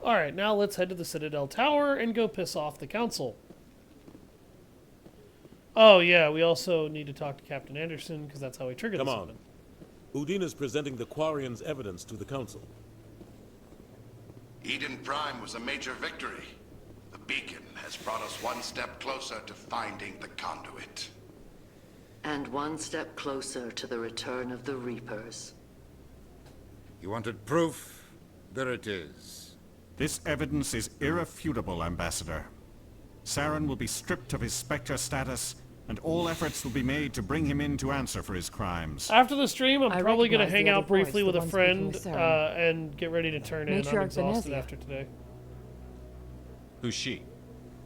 Alright, now let's head to the Citadel Tower and go piss off the Council. Oh, yeah, we also need to talk to Captain Anderson, because that's how we trigger Come this on. event. Udina's presenting the Quarians' evidence to the Council. Eden Prime was a major victory. The beacon has brought us one step closer to finding the conduit. And one step closer to the return of the Reapers. You wanted proof? There it is. This evidence is irrefutable, Ambassador. Saren will be stripped of his Spectre status, and all efforts will be made to bring him in to answer for his crimes. After the stream, I'm probably going to hang out briefly with a one friend speaking with Saren. and get ready to turn in. I'm Matriarch exhausted Venezia. after today. Who's she?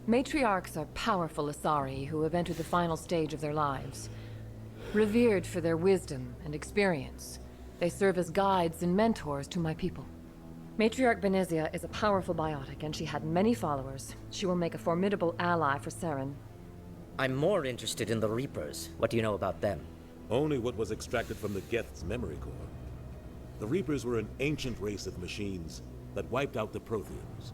Matriarchs are powerful Asari who have entered the final stage of their lives. Revered for their wisdom and experience, they serve as guides and mentors to my people. Matriarch Venezia is a powerful biotic, and she had many followers. She will make a formidable ally for Saren. I'm more interested in the Reapers. What do you know about them? Only what was extracted from the Geth's memory core. The Reapers were an ancient race of machines that wiped out the Protheans.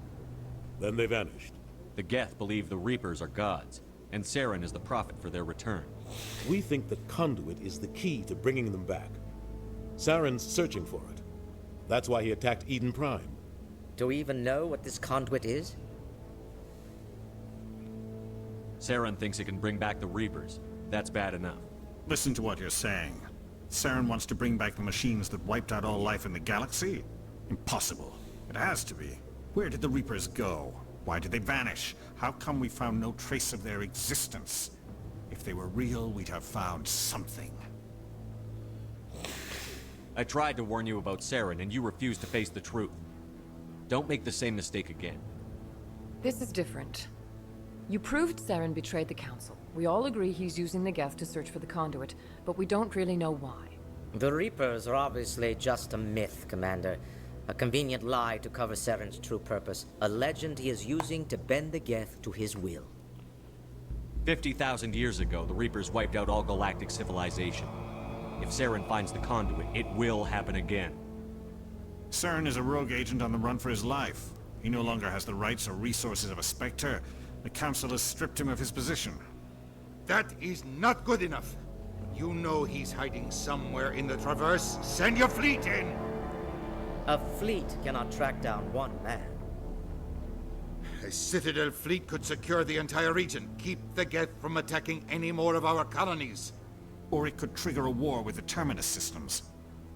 Then they vanished. The Geth believe the Reapers are gods, and Saren is the prophet for their return. We think the conduit is the key to bringing them back. Saren's searching for it. That's why he attacked Eden Prime. Do we even know what this conduit is? Saren thinks it can bring back the Reapers. That's bad enough. Listen to what you're saying. Saren wants to bring back the machines that wiped out all life in the galaxy? Impossible. It has to be. Where did the Reapers go? Why did they vanish? How come we found no trace of their existence? If they were real, we'd have found something. I tried to warn you about Saren, and you refused to face the truth. Don't make the same mistake again. This is different. You proved Saren betrayed the Council. We all agree he's using the Geth to search for the conduit, but we don't really know why. The Reapers are obviously just a myth, Commander. A convenient lie to cover Saren's true purpose. A legend he is using to bend the Geth to his will. 50,000 years ago, the Reapers wiped out all galactic civilization. If Saren finds the conduit, it will happen again. Saren is a rogue agent on the run for his life. He no longer has the rights or resources of a Spectre. The Council has stripped him of his position. That is not good enough. You know he's hiding somewhere in the Traverse. Send your fleet in! A fleet cannot track down one man. A Citadel fleet could secure the entire region. Keep the Geth from attacking any more of our colonies. Or it could trigger a war with the Terminus systems.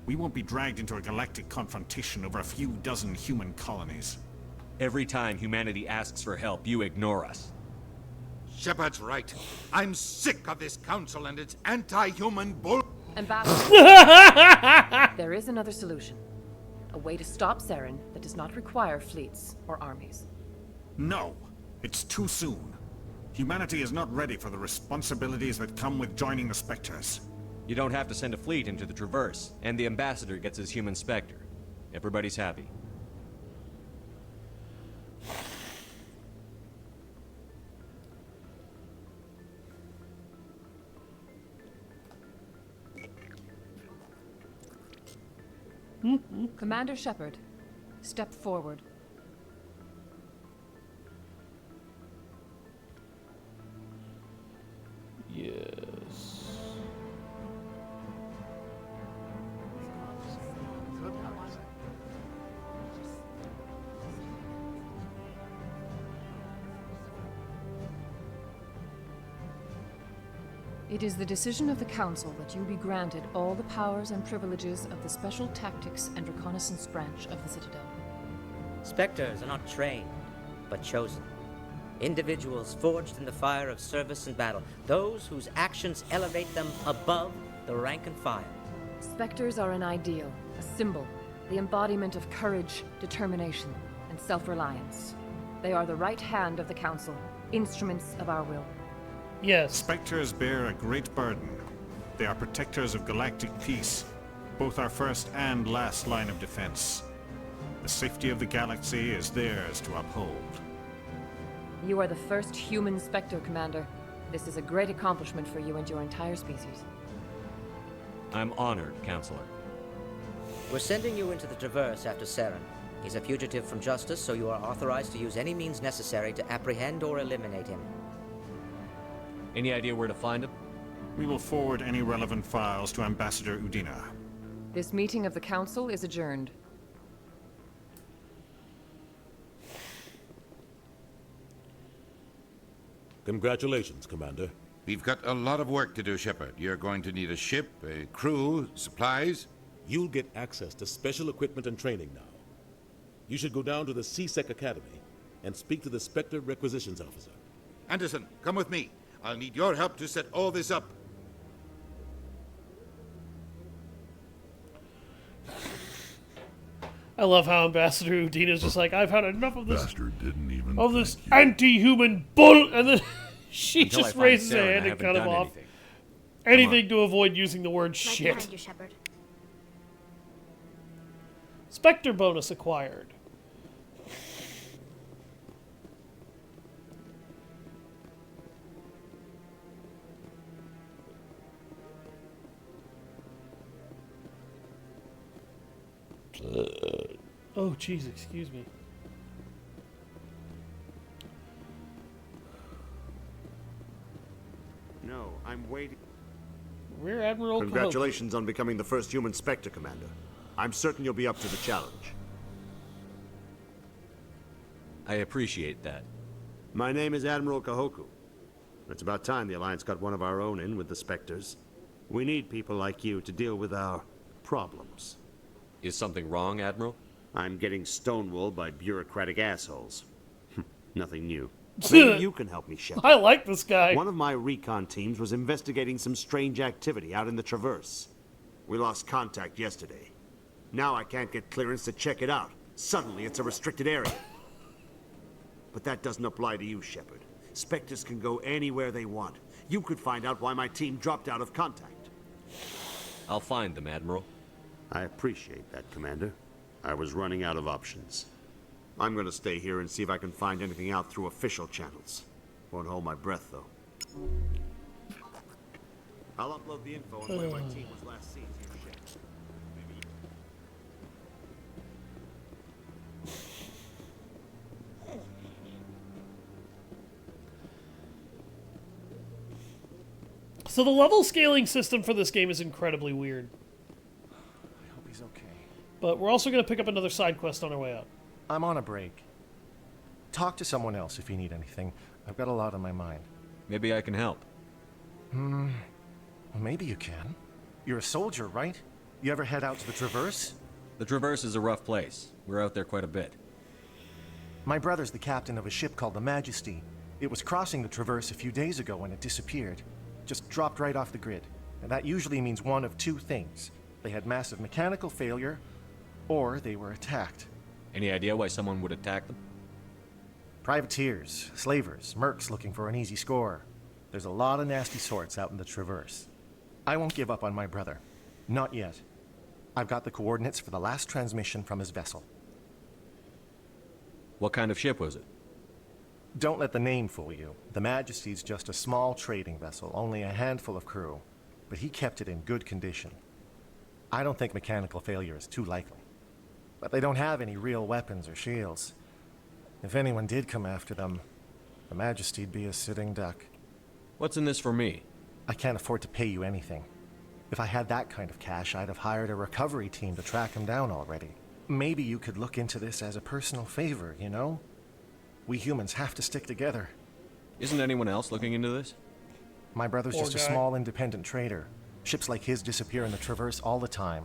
We won't be dragged into a galactic confrontation over a few dozen human colonies. Every time humanity asks for help, you ignore us. Shepard's right. I'm sick of this council and its anti-human bull... Ambassador, there is another solution. A way to stop Saren that does not require fleets or armies. No, it's too soon. Humanity is not ready for the responsibilities that come with joining the Spectres. You don't have to send a fleet into the Traverse, and the Ambassador gets his human Spectre. Everybody's happy. Commander Shepard, step forward. Yes. It is the decision of the Council that you be granted all the powers and privileges of the Special Tactics and Reconnaissance Branch of the Citadel. Spectres are not trained, but chosen. Individuals forged in the fire of service and battle. Those whose actions elevate them above the rank and file. Spectres are an ideal, a symbol, the embodiment of courage, determination, and self-reliance. They are the right hand of the Council, instruments of our will. Yes. Spectres bear a great burden. They are protectors of galactic peace, both our first and last line of defense. The safety of the galaxy is theirs to uphold. You are the first human Spectre, Commander. This is a great accomplishment for you and your entire species. I'm honored, Counselor. We're sending you into the Traverse after Saren. He's a fugitive from justice, so you are authorized to use any means necessary to apprehend or eliminate him. Any idea where to find him? We will forward any relevant files to Ambassador Udina. This meeting of the Council is adjourned. Congratulations, Commander. We've got a lot of work to do, Shepard. You're going to need a ship, a crew, supplies. You'll get access to special equipment and training now. You should go down to the C-Sec Academy and speak to the Spectre Requisitions Officer. Anderson, come with me. I'll need your help to set all this up. I love how Ambassador Udina's just like, I've had enough of this. Bastard didn't even of this anti-human bull, and then she Until just I find raises Sarah, her I hand and haven't cut him done off. anything. Anything to avoid using the word Right shit. behind you, Shepard. Spectre bonus acquired. Oh, jeez, excuse me. No, I'm waiting. Rear Admiral Congratulations on becoming the first human Spectre, Commander. I'm certain you'll be up to the challenge. I appreciate that. My name is Admiral Kahoku. It's about time the Alliance got one of our own in with the Spectres. We need people like you to deal with our problems. Is something wrong, Admiral? I'm getting stonewalled by bureaucratic assholes. Nothing new. Maybe you can help me, Shepard. I like this guy. One of my recon teams was investigating some strange activity out in the Traverse. We lost contact yesterday. Now I can't get clearance to check it out. Suddenly it's a restricted area. But that doesn't apply to you, Shepard. Spectres can go anywhere they want. You could find out why my team dropped out of contact. I'll find them, Admiral. I appreciate that, Commander. I was running out of options. I'm gonna stay here and see if I can find anything out through official channels. Won't hold my breath, though. I'll upload the info on where my team was last seen to your ship. So the level scaling system for this game is incredibly weird. I hope he's okay. But we're also going to pick up another side quest on our way out. I'm on a break. Talk to someone else if you need anything. I've got a lot on my mind. Maybe I can help. Well, maybe you can. You're a soldier, right? You ever head out to the Traverse? The Traverse is a rough place. We're out there quite a bit. My brother's the captain of a ship called the Majesty. It was crossing the Traverse a few days ago when it disappeared. Just dropped right off the grid. And that usually means one of two things. They had massive mechanical failure, or they were attacked. Any idea why someone would attack them? Privateers, slavers, mercs looking for an easy score. There's a lot of nasty sorts out in the Traverse. I won't give up on my brother. Not yet. I've got the coordinates for the last transmission from his vessel. What kind of ship was it? Don't let the name fool you. The Majesty's just a small trading vessel, only a handful of crew. But he kept it in good condition. I don't think mechanical failure is too likely. But they don't have any real weapons or shields. If anyone did come after them, the Majesty'd be a sitting duck. What's in this for me? I can't afford to pay you anything. If I had that kind of cash, I'd have hired a recovery team to track him down already. Maybe you could look into this as a personal favor, you know? We humans have to stick together. Isn't anyone else looking into this? My brother's Poor just a guy. small independent trader. Ships like his disappear in the Traverse all the time.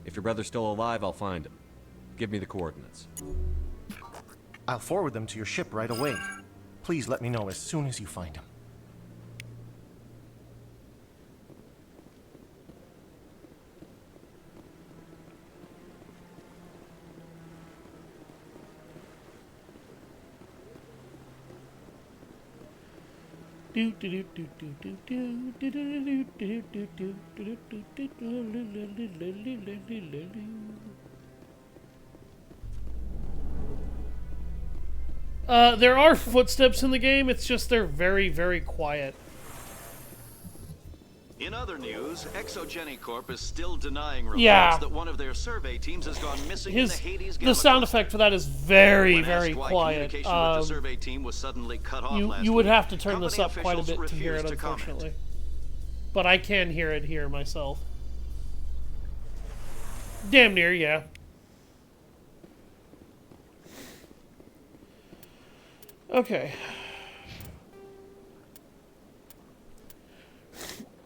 If your brother's still alive, I'll find him. Give me the coordinates. I'll forward them to your ship right away. Please let me know as soon as you find him. There are footsteps in the game, it's just they're very, very quiet. In other news, Exogeny Corp is still denying reports Yeah. that one of their survey teams has gone missing in the Hades The Gamma sound cluster. effect for that is very, When very asked why quiet. communication with the survey team was suddenly cut off last You would week, have to turn this company up quite a officials bit to hear it, refused to comment. unfortunately. But I can hear it here myself. Damn near, yeah. Okay.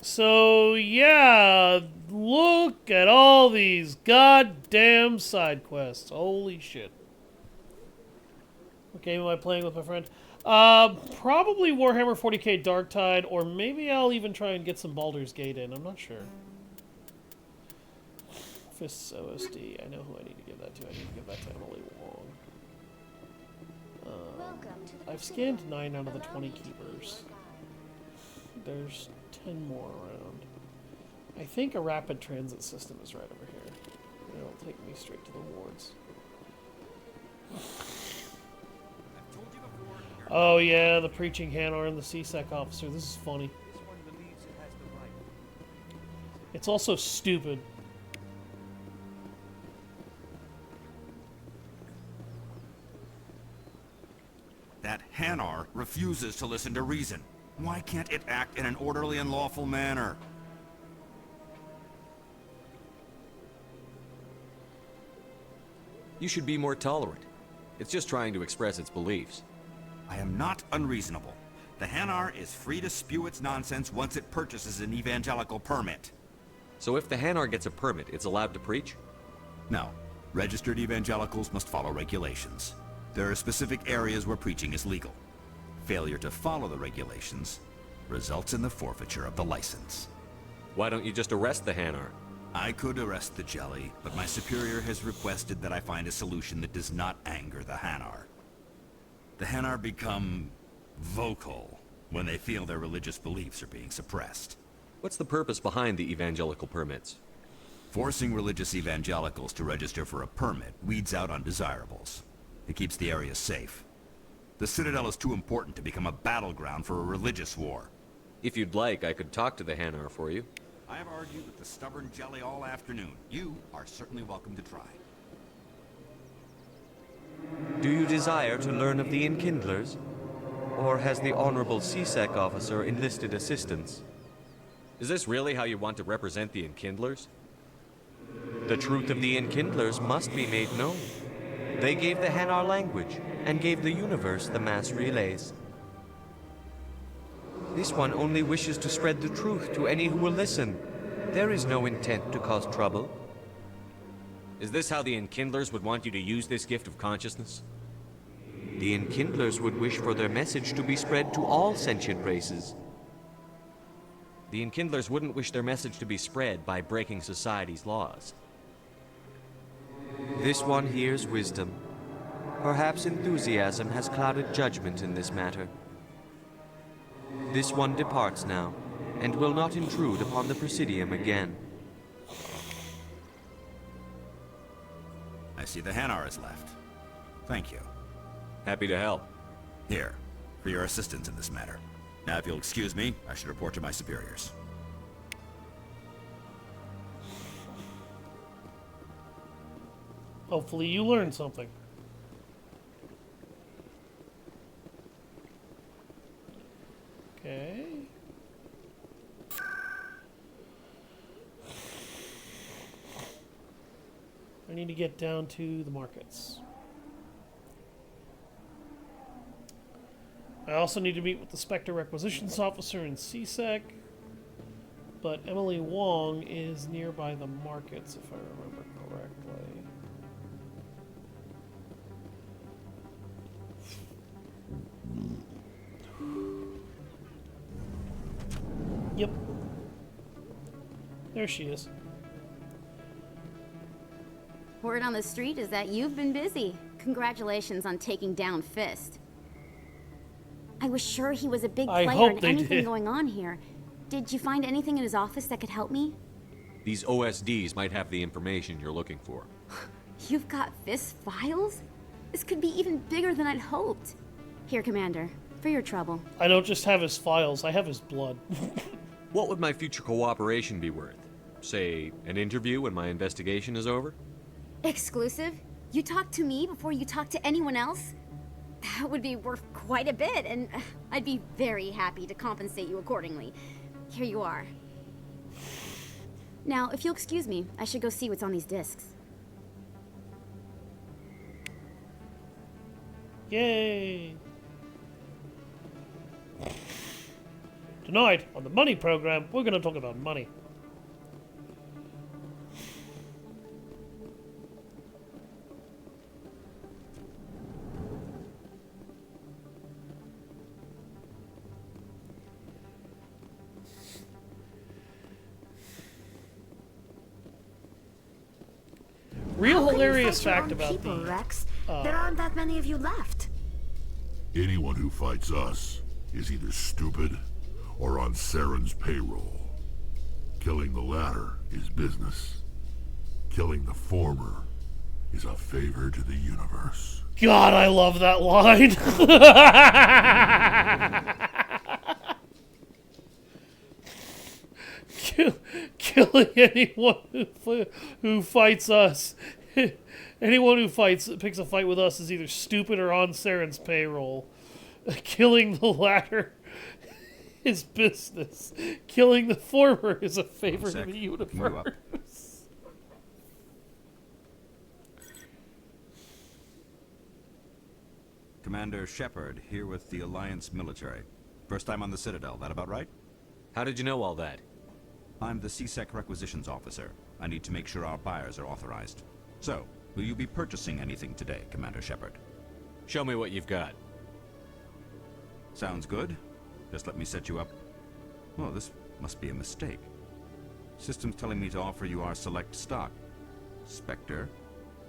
So, yeah, look at all these goddamn side quests. Holy shit. What game am I playing with my friend? Probably Warhammer 40k Darktide, or maybe I'll even try and get some Baldur's Gate in. I'm not sure. Fists OSD. I know who I need to give that to. I need to give that to Emily Wong. I've scanned 9 out of the 20 keepers. There's 10 more around. I think a rapid transit system is right over here. It'll take me straight to the wards. Oh yeah, the preaching Hanar and the CSEC officer. This is funny. It's also stupid. That Hanar refuses to listen to reason. Why can't it act in an orderly and lawful manner? You should be more tolerant. It's just trying to express its beliefs. I am not unreasonable. The Hanar is free to spew its nonsense once it purchases an evangelical permit. So if the Hanar gets a permit, it's allowed to preach? No. Registered evangelicals must follow regulations. There are specific areas where preaching is legal. Failure to follow the regulations results in the forfeiture of the license. Why don't you just arrest the Hanar? I could arrest the jelly, but my superior has requested that I find a solution that does not anger the Hanar. The Hanar become vocal when they feel their religious beliefs are being suppressed. What's the purpose behind the evangelical permits? Forcing religious evangelicals to register for a permit weeds out undesirables. It keeps the area safe. The Citadel is too important to become a battleground for a religious war. If you'd like, I could talk to the Hanar for you. I have argued with the stubborn jelly all afternoon. You are certainly welcome to try. Do you desire to learn of the Enkindlers? Or has the Honorable CSEC officer enlisted assistance? Is this really how you want to represent the Enkindlers? The truth of the Enkindlers must be made known. They gave the Hanar language, and gave the universe the mass relays. This one only wishes to spread the truth to any who will listen. There is no intent to cause trouble. Is this how the Enkindlers would want you to use this gift of consciousness? The Enkindlers would wish for their message to be spread to all sentient races. The Enkindlers wouldn't wish their message to be spread by breaking society's laws. This one hears wisdom. Perhaps enthusiasm has clouded judgment in this matter. This one departs now, and will not intrude upon the Presidium again. I see the Hanar is left. Thank you. Happy to help. Here, for your assistance in this matter. Now, if you'll excuse me, I should report to my superiors. Hopefully you learned something. Okay. I need to get down to the markets. I also need to meet with the Spectre Requisitions Officer in CSEC, but Emily Wong is nearby the markets, if I remember correctly. Yep. There she is. Word on the street is that you've been busy. Congratulations on taking down Fist. I was sure he was a big player in anything going on here. Did you find anything in his office that could help me? These OSDs might have the information you're looking for. You've got Fist's files? This could be even bigger than I'd hoped. Here, Commander, for your trouble. I don't just have his files, I have his blood. What would my future cooperation be worth? Say, an interview when my investigation is over? Exclusive? You talk to me before you talk to anyone else? That would be worth quite a bit, and I'd be very happy to compensate you accordingly. Here you are. Now, if you'll excuse me, I should go see what's on these discs. Yay! Tonight, on the money program, we're going to talk about money. Real hilarious fact about people, the... Rex. There aren't that many of you left. Anyone who fights us is either stupid or on Saren's payroll. Killing the latter is business. Killing the former is a favor to the universe. God, I love that line. Killing anyone who fights us. Anyone who picks a fight with us is either stupid or on Saren's payroll. Killing the latter is business. Killing the former is a favor to the universe. Commander Shepard, here with the Alliance military. First time on the Citadel, that about right? How did you know all that? I'm the CSEC requisitions officer. I need to make sure our buyers are authorized. So, will you be purchasing anything today, Commander Shepard? Show me what you've got. Sounds good. Just let me set you up. Oh, this must be a mistake. System's telling me to offer you our select stock. Spectre?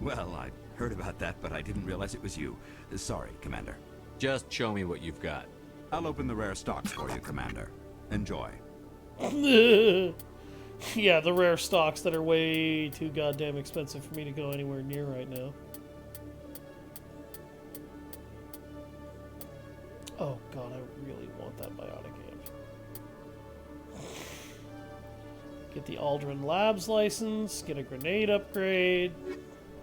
Well, I heard about that, but I didn't realize it was you. Sorry, Commander. Just show me what you've got. I'll open the rare stocks for you, Commander. Enjoy. Yeah, the rare stocks that are way too goddamn expensive for me to go anywhere near right now. Oh god, I really want that biotic amp. Get the Aldrin Labs license, get a grenade upgrade,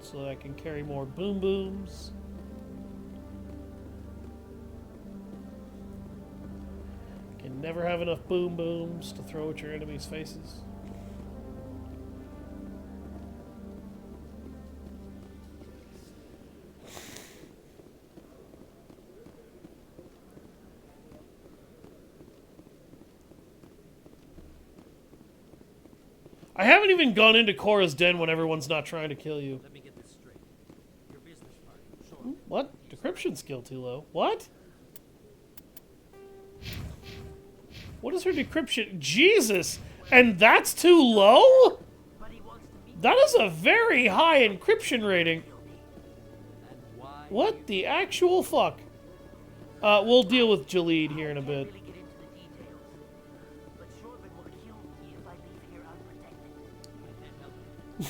so that I can carry more boom booms. Can never have enough boom booms to throw at your enemies' faces. I haven't even gone into Korra's den when everyone's not trying to kill you. Let me get this straight. Your business partner. What? Decryption skill too low. What? What is her decryption? Jesus! And that's too low? That is a very high encryption rating. What the actual fuck? We'll deal with Jaleed here in a bit.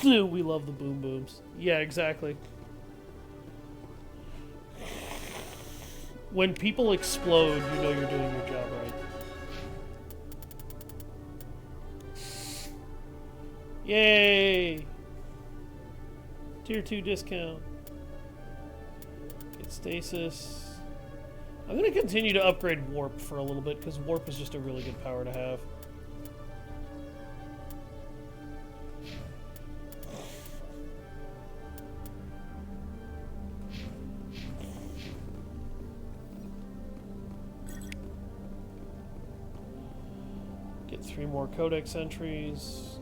We love the boom booms. Yeah, exactly. When people explode, you know you're doing your job right. Yay! Tier 2 discount. Get stasis. I'm going to continue to upgrade warp for a little bit, because warp is just a really good power to have. Get 3 more codex entries.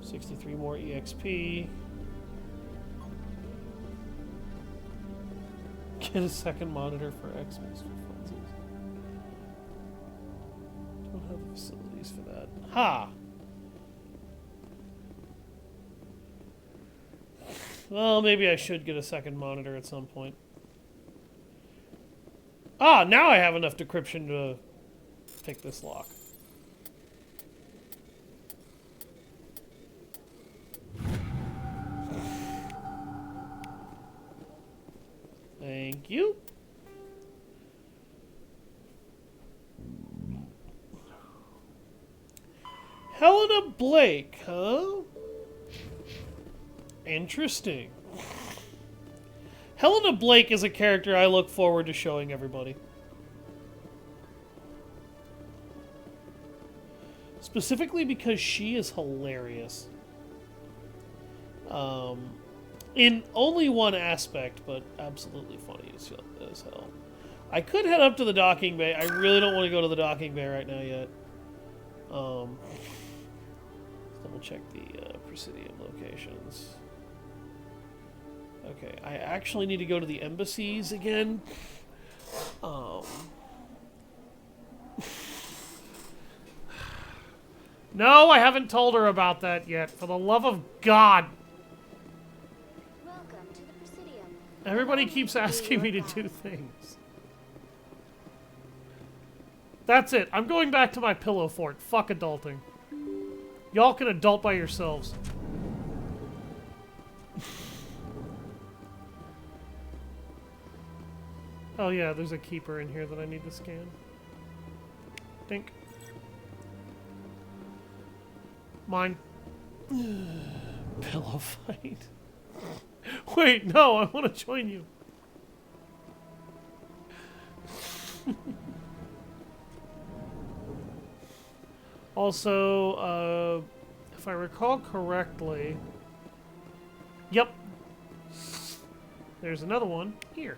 63 more EXP. Get a second monitor for Xmas for funsies. Don't have the facilities for that. Ha! Well, maybe I should get a second monitor at some point. Ah, now I have enough decryption to pick this lock. Thank you. Helena Blake, huh? Interesting. Helena Blake is a character I look forward to showing everybody. Specifically because she is hilarious. In only one aspect, but absolutely funny as hell. I could head up to the docking bay. I really don't want to go to the docking bay right now yet. Let's double check the Presidium locations. Okay, I actually need to go to the embassies again. No, I haven't told her about that yet. For the love of God. Welcome to the Presidium. Everybody keeps asking me to do things. That's it. I'm going back to my pillow fort. Fuck adulting. Y'all can adult by yourselves. Oh yeah, there's a keeper in here that I need to scan. Dink. Mine. Pillow fight. Wait, no, I want to join you. Also, if I recall correctly... Yep. There's another one here.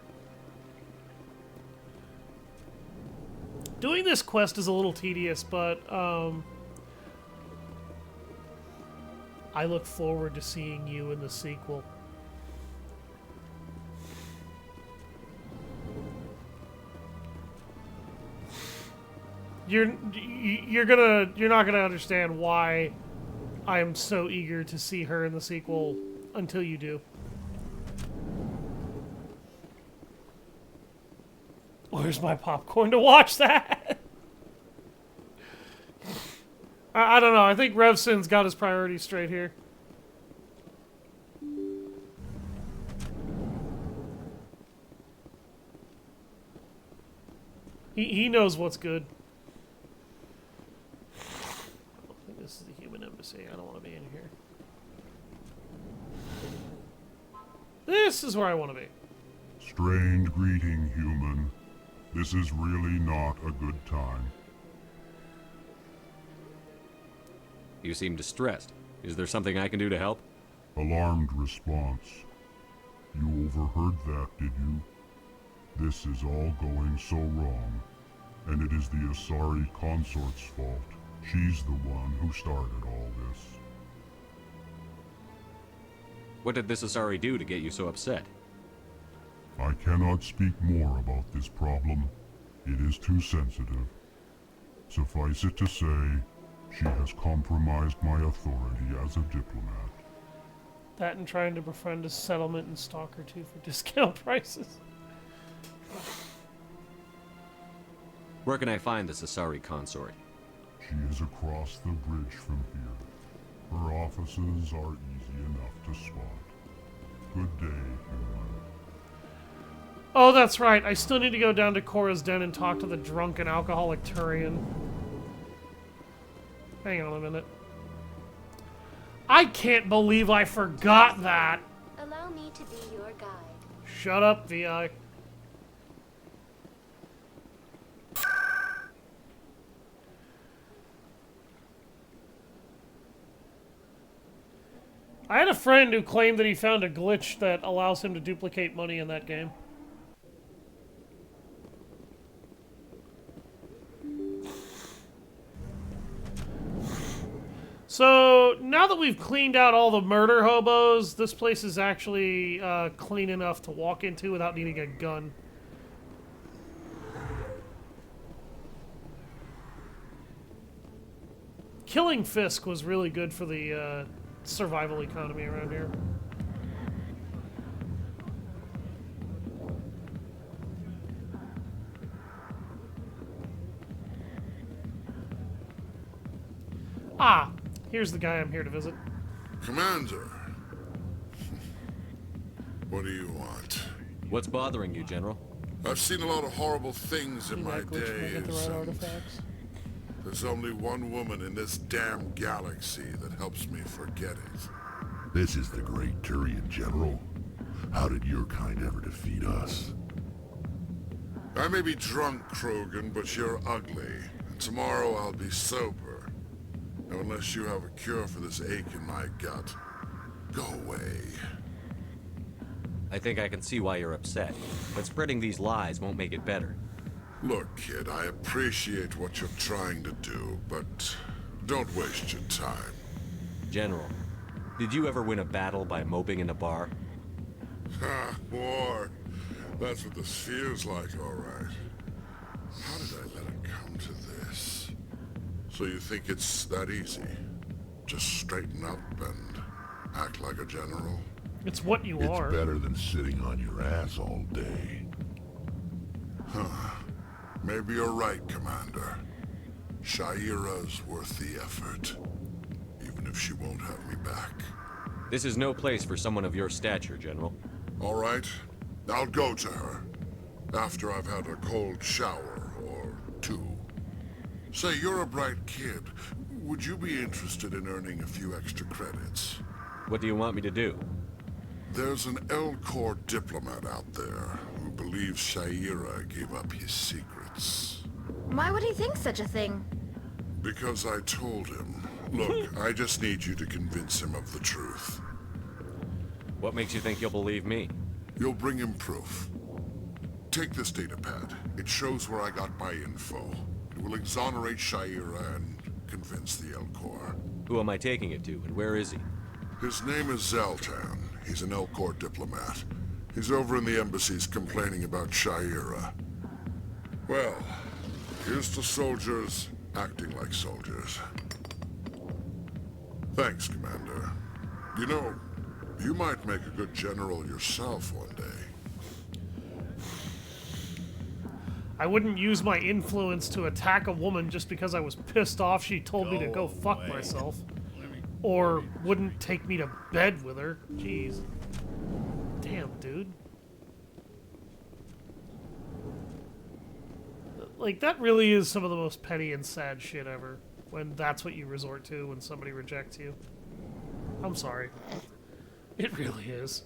Doing this quest is a little tedious, but I look forward to seeing you in the sequel. You're not gonna understand why I am so eager to see her in the sequel until you do. Where's my popcorn to watch that? I don't know. I think Revson's got his priorities straight here. He knows what's good. I think this is the human embassy. I don't want to be in here. This is where I want to be. Strange greeting, human. This is really not a good time. You seem distressed. Is there something I can do to help? Alarmed response. You overheard that, did you? This is all going so wrong, and it is the Asari consort's fault. She's the one who started all this. What did this Asari do to get you so upset? I cannot speak more about this problem. It is too sensitive. Suffice it to say, she has compromised my authority as a diplomat. That and trying to befriend a settlement in Stalker 2 for discount prices. Where can I find this Asari consort? She is across the bridge from here. Her offices are easy enough to spot. Good day, human. Oh, that's right. I still need to go down to Korra's den and talk to the drunken alcoholic Turian. Hang on a minute. I can't believe I forgot that. Allow me to be your guide. Shut up, VI. I had a friend who claimed that he found a glitch that allows him to duplicate money in that game. So, now that we've cleaned out all the murder hobos, this place is actually clean enough to walk into without needing a gun. Killing Fisk was really good for the survival economy around here. Ah, here's the guy I'm here to visit. Commander. What do you want? What's bothering you, General? I've seen a lot of horrible things in my Can I get the days. right artifacts? There's only one woman in this damn galaxy that helps me forget it. This is the great Turian General. How did your kind ever defeat us? I may be drunk, Krogan, but you're ugly. And tomorrow I'll be sober. Now, unless you have a cure for this ache in my gut, go away. I think I can see why you're upset, but spreading these lies won't make it better. Look, kid, I appreciate what you're trying to do, but don't waste your time. General, did you ever win a battle by moping in a bar? Ha, boy. That's what this feels like, all right. How did I let it come to this? So you think it's that easy? Just straighten up and act like a general? It's what you are. It's better than sitting on your ass all day. Huh. Maybe you're right, Commander. Shaira's worth the effort. Even if she won't have me back. This is no place for someone of your stature, General. All right. I'll go to her. After I've had a cold shower, or two. Say, you're a bright kid. Would you be interested in earning a few extra credits? What do you want me to do? There's an L-Corps diplomat out there who believes Shaira gave up his secrets. Why would he think such a thing? Because I told him. Look, I just need you to convince him of the truth. What makes you think you'll believe me? You'll bring him proof. Take this datapad. It shows where I got my info. It will exonerate Shaira and convince the L-Corps. Who am I taking it to, and where is he? His name is Zoltan. He's an L-Corps diplomat. He's over in the embassies complaining about Shaira. Well, here's to soldiers acting like soldiers. Thanks, Commander. You know, you might make a good general yourself one day. I wouldn't use my influence to attack a woman just because I was pissed off she told me to go fuck myself. Or wouldn't take me to bed with her. Jeez. Damn, dude. Like, that really is some of the most petty and sad shit ever. When that's what you resort to when somebody rejects you. I'm sorry. It really is.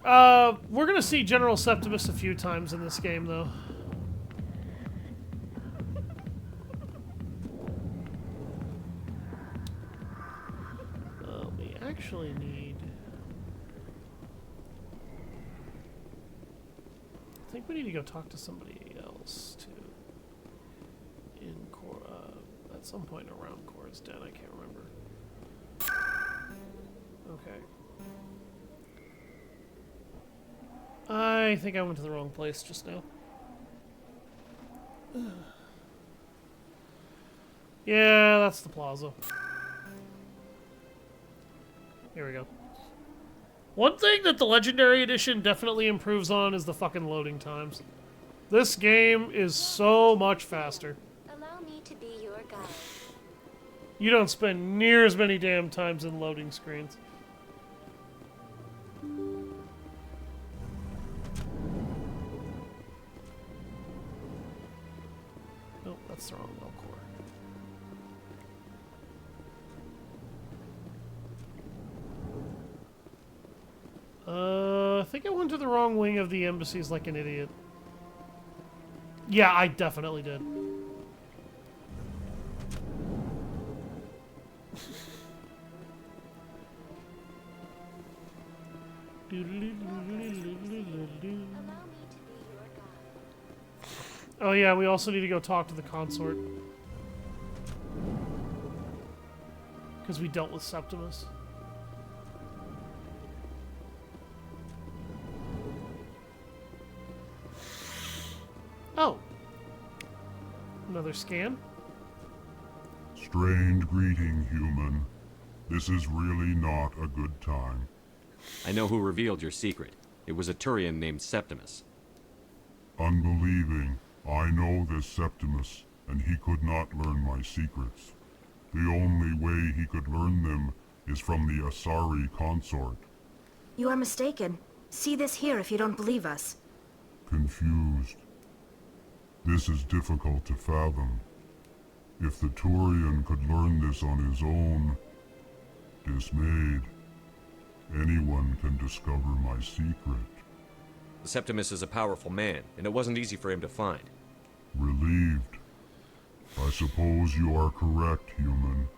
We're gonna see General Septimus a few times in this game, though. We actually need... I think we need to go talk to somebody else, too. In at some point around Cora's den, I can't remember. Okay. I think I went to the wrong place just now. Yeah, that's the plaza. Here we go. One thing that the Legendary Edition definitely improves on is the fucking loading times. This game is so much faster. Allow me to be your guide. You don't spend near as many damn times in loading screens. Nope, that's the wrong L-Core. I think I went to the wrong wing of the embassies like an idiot. Yeah, I definitely did. Oh yeah, we also need to go talk to the consort. Because we dealt with Septimus. Oh. Another scan? Strained greeting, human. This is really not a good time. I know who revealed your secret. It was a Turian named Septimus. Unbelieving. I know this Septimus, and he could not learn my secrets. The only way he could learn them is from the Asari consort. You are mistaken. See this here if you don't believe us. Confused. This is difficult to fathom. If the Turian could learn this on his own, dismayed, anyone can discover my secret. The Septimus is a powerful man, and it wasn't easy for him to find. Relieved. I suppose you are correct, human.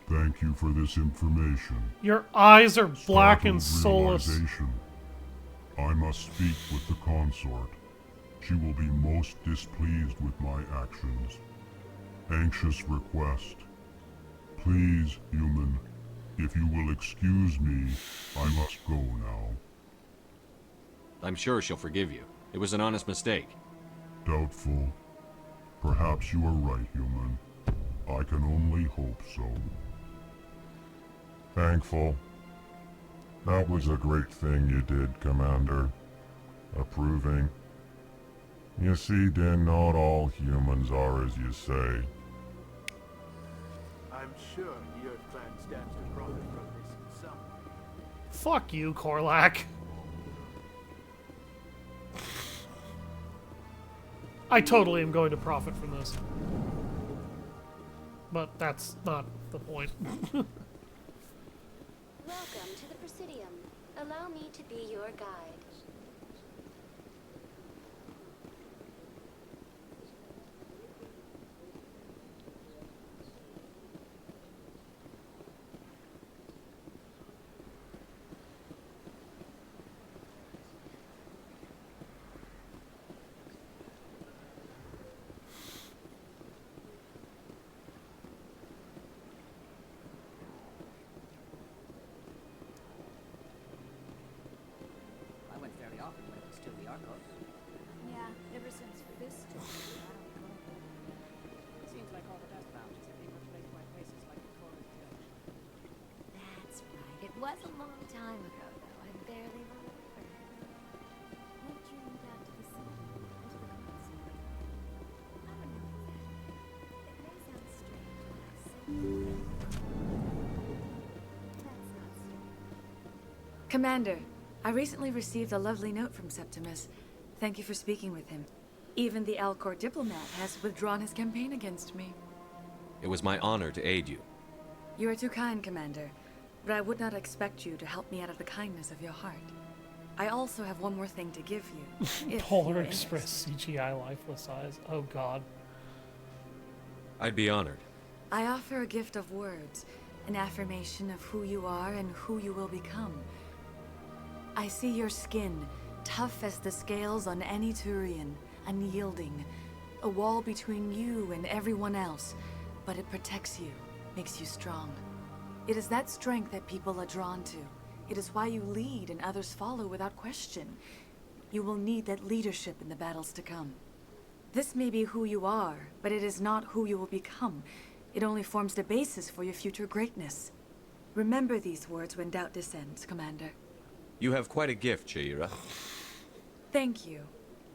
Thank you for this information. Your eyes are black and Startled soulless. realization. I must speak with the consort. She will be most displeased with my actions. Anxious request. Please, human, if you will excuse me, I must go now. I'm sure she'll forgive you. It was an honest mistake. Doubtful. Perhaps you are right, human. I can only hope so. Thankful. That was a great thing you did, Commander. Approving. You see, Din, not all humans are as you say. I'm sure the Earth Clan stands to profit from this in some way. Fuck you, Korlak. I totally am going to profit from this. But that's not the point. Welcome to the Presidium. Allow me to be your guide. I went fairly often when it was still the Arcos. Yeah, ever since Fist took me, I don't go. Seems like all the dust mountains have been replaced by places like the Coral Village. That's right. It was a long time ago, though. I barely remember. Won't you move out to the sea? Into the console? I don't know exactly. It may sound strange when I say it. That's not strange. Commander, I recently received a lovely note from Septimus. Thank you for speaking with him. Even the Alcor diplomat has withdrawn his campaign against me. It was my honor to aid you. You are too kind, Commander, but I would not expect you to help me out of the kindness of your heart. I also have one more thing to give you. if Polar you're Express CGI lifeless eyes. Oh god. I'd be honored. I offer a gift of words, an affirmation of who you are and who you will become. I see your skin, tough as the scales on any Turian, unyielding, a wall between you and everyone else, but it protects you, makes you strong. It is that strength that people are drawn to. It is why you lead and others follow without question. You will need that leadership in the battles to come. This may be who you are, but it is not who you will become. It only forms the basis for your future greatness. Remember these words when doubt descends, Commander. You have quite a gift, Shaira. Thank you.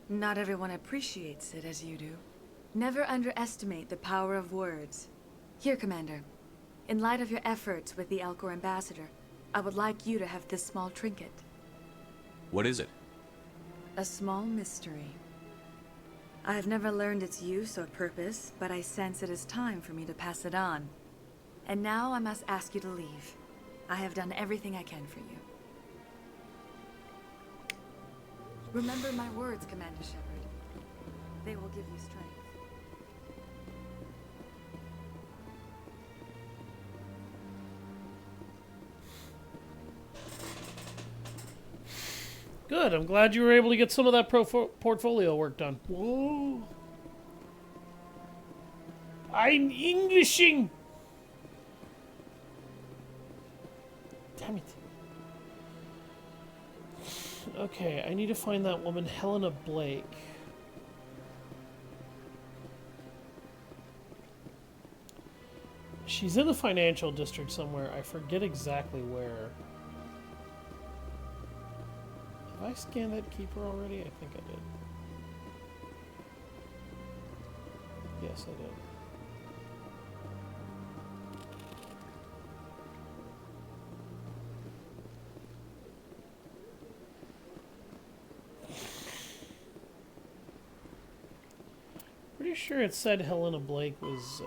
Not everyone appreciates it as you do. Never underestimate the power of words. Here, Commander. In light of your efforts with the Alcor ambassador, I would like you to have this small trinket. What is it? A small mystery. I have never learned its use or purpose, but I sense it is time for me to pass it on. And now I must ask you to leave. I have done everything I can for you. Remember my words, Commander Shepard. They will give you strength. Good, I'm glad you were able to get some of that portfolio work done. Whoa. I'm Englishing! Damn it. Okay, I need to find that woman, Helena Blake. She's in the financial district somewhere. I forget exactly where. Have I scanned that keeper already? I think I did. Yes, I did. Pretty sure it said Helena Blake was,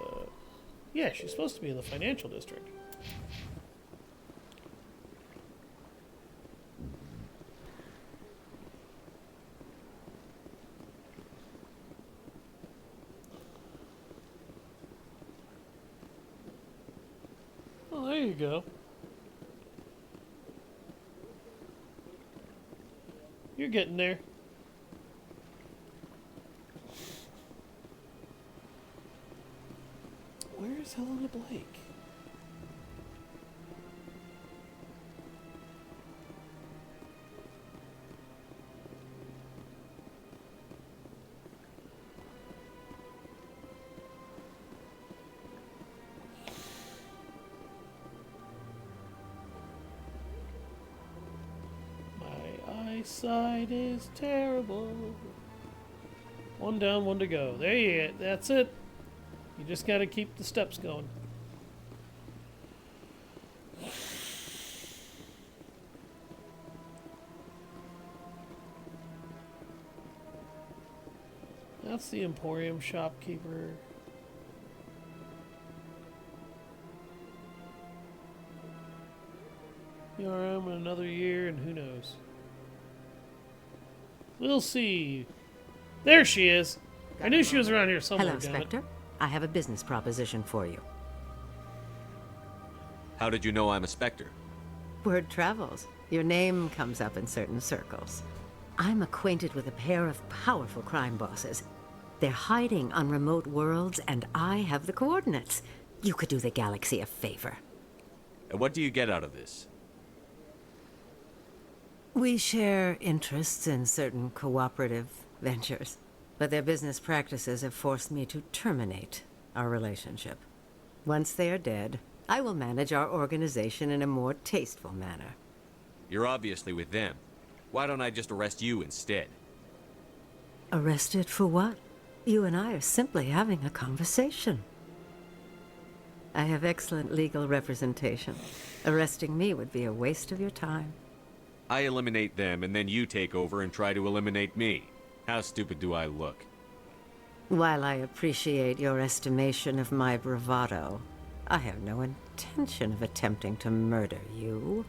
yeah, she's supposed to be in the financial district. Oh, there you go. You're getting there. Where's Helena Blake? My eyesight is terrible. One down, one to go. There you go. That's it. You just gotta keep the steps going. That's the Emporium shopkeeper. PRM in another year, and who knows? We'll see. There she is. I knew she was around here somewhere. Hello, Spectre. I have a business proposition for you. How did you know I'm a spectre? Word travels. Your name comes up in certain circles. I'm acquainted with a pair of powerful crime bosses. They're hiding on remote worlds, and I have the coordinates. You could do the galaxy a favor. And what do you get out of this? We share interests in certain cooperative ventures, but their business practices have forced me to terminate our relationship. Once they are dead, I will manage our organization in a more tasteful manner. You're obviously with them. Why don't I just arrest you instead? Arrested for what? You and I are simply having a conversation. I have excellent legal representation. Arresting me would be a waste of your time. I eliminate them, and then you take over and try to eliminate me. How stupid do I look? While I appreciate your estimation of my bravado, I have no intention of attempting to murder you.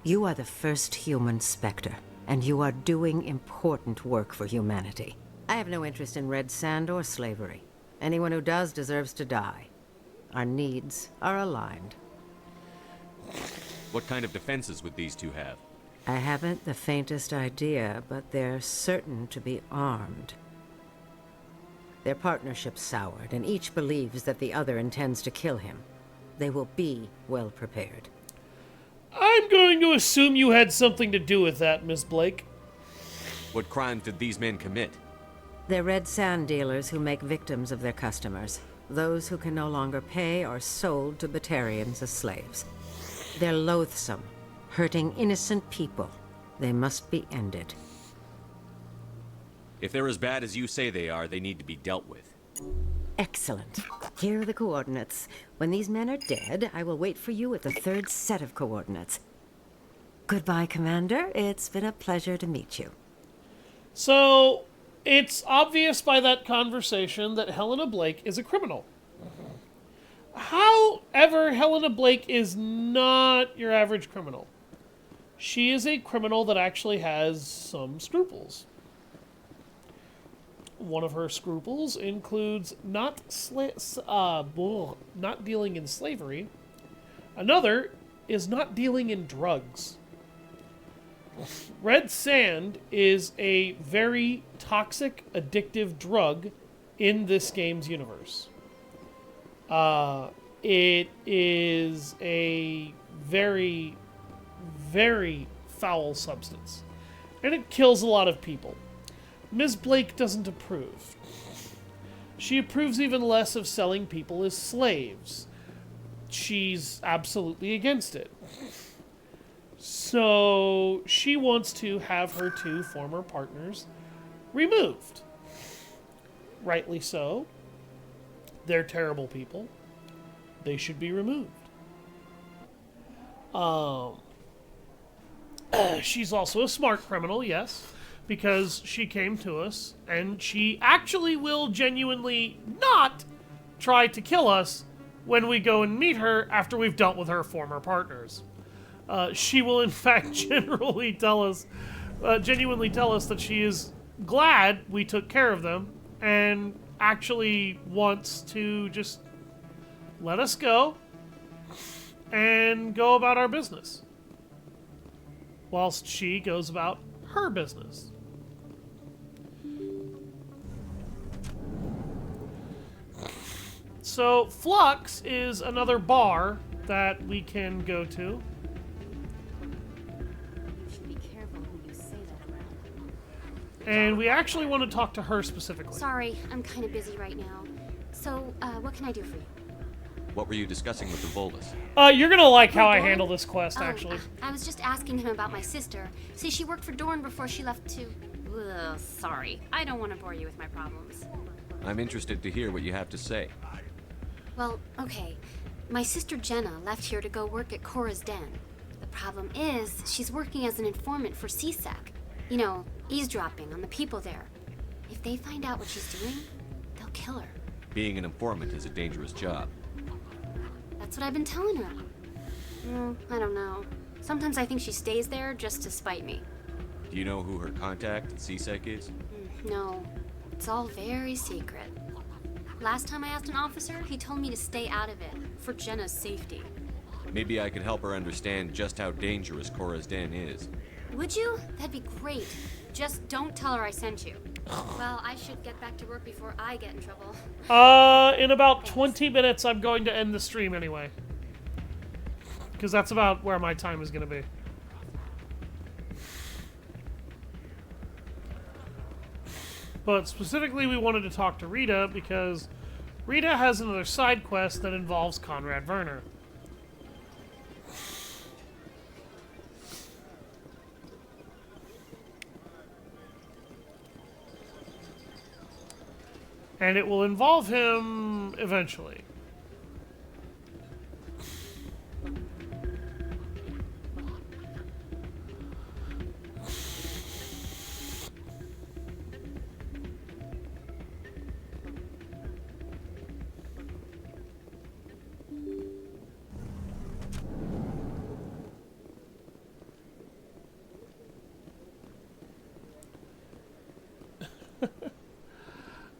You are the first human Spectre, and you are doing important work for humanity. I have no interest in red sand or slavery. Anyone who does deserves to die. Our needs are aligned. What kind of defenses would these two have? I haven't the faintest idea, but they're certain to be armed. Their partnership's soured, and each believes that the other intends to kill him. They will be well prepared. I'm going to assume you had something to do with that, Miss Blake. What crimes did these men commit? They're red sand dealers who make victims of their customers. Those who can no longer pay are sold to Batarians as slaves. They're loathsome, hurting innocent people. They must be ended. If they're as bad as you say they are, they need to be dealt with. Excellent. Here are the coordinates. When these men are dead, I will wait for you at the third set of coordinates. Goodbye, Commander. It's been a pleasure to meet you. So, it's obvious by that conversation that Helena Blake is a criminal. However, Helena Blake is not your average criminal. She is a criminal that actually has some scruples. One of her scruples includes not dealing in slavery. Another is not dealing in drugs. Red sand is a very toxic, addictive drug in this game's universe. It is a very, very foul substance. And it kills a lot of people. Ms. Blake doesn't approve. She approves even less of selling people as slaves. She's absolutely against it. So she wants to have her two former partners removed. Rightly so. They're terrible people. They should be removed. She's also a smart criminal, yes. because she came to us, and she actually will genuinely not try to kill us when we go and meet her after we've dealt with her former partners. She will, in fact, genuinely tell us that she is glad we took care of them and actually wants to just let us go and go about our business, whilst she goes about her business. So, Flux is another bar that we can go to. You should be careful who you say that around. And we actually want to talk to her specifically. Sorry, I'm kind of busy right now. So, what can I do for you? What were you discussing with the Volus? You're gonna like how I handle this quest, actually. I was just asking him about my sister. See, she worked for Dorn before she left to... Ugh, sorry. I don't want to bore you with my problems. I'm interested to hear what you have to say. Well, okay. My sister Jenna left here to go work at Cora's Den. The problem is, she's working as an informant for CSEC. You know, eavesdropping on the people there. If they find out what she's doing, they'll kill her. Being an informant is a dangerous job. That's what I've been telling her. I don't know. Sometimes I think she stays there just to spite me. Do you know who her contact at CSEC is? No, it's all very secret. Last time I asked an officer, he told me to stay out of it, for Jenna's safety. Maybe I could help her understand just how dangerous Cora's Den is. Would you? That'd be great. Just don't tell her I sent you. Well, I should get back to work before I get in trouble. In about 20 minutes, I'm going to end the stream anyway. Because that's about where my time is going to be. But specifically, we wanted to talk to Rita because Rita has another side quest that involves Conrad Werner. And it will involve him eventually.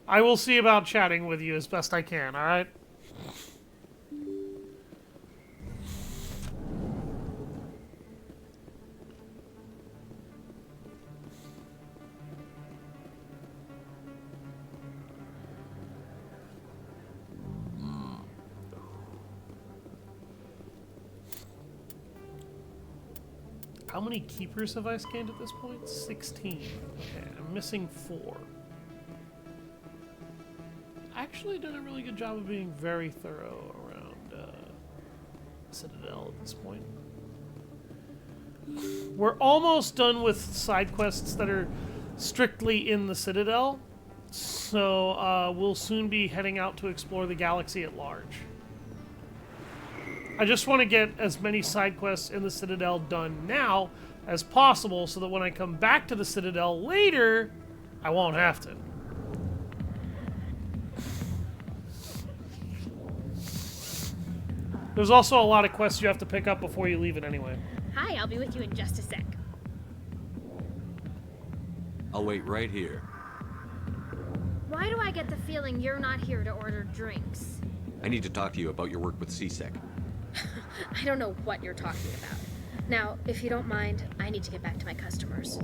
I will see about chatting with you as best I can, alright? How many keepers have I scanned at this point? 16. Okay, I'm missing 4. Actually done a really good job of being very thorough around Citadel at this point. We're almost done with side quests that are strictly in the Citadel, so we'll soon be heading out to explore the galaxy at large. I just want to get as many side quests in the Citadel done now as possible so that when I come back to the Citadel later, I won't have to. There's also a lot of quests you have to pick up before you leave it anyway. Hi, I'll be with you in just a sec. I'll wait right here. Why do I get the feeling you're not here to order drinks? I need to talk to you about your work with CSEC. I don't know what you're talking about. Now, if you don't mind, I need to get back to my customers.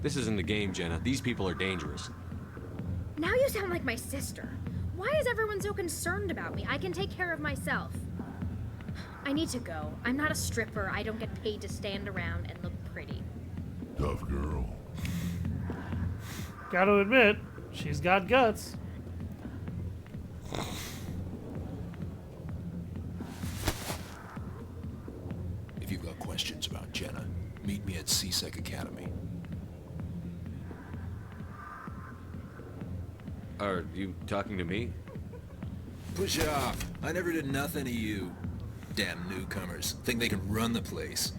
This isn't a game, Jenna. These people are dangerous. Now you sound like my sister. Why is everyone so concerned about me? I can take care of myself. I need to go. I'm not a stripper. I don't get paid to stand around and look pretty. Tough girl. Gotta admit, she's got guts. If you've got questions about Jenna, meet me at CSEC Academy. Are you talking to me? Push it off. I never did nothing to you. Damn newcomers. Think they can run the place.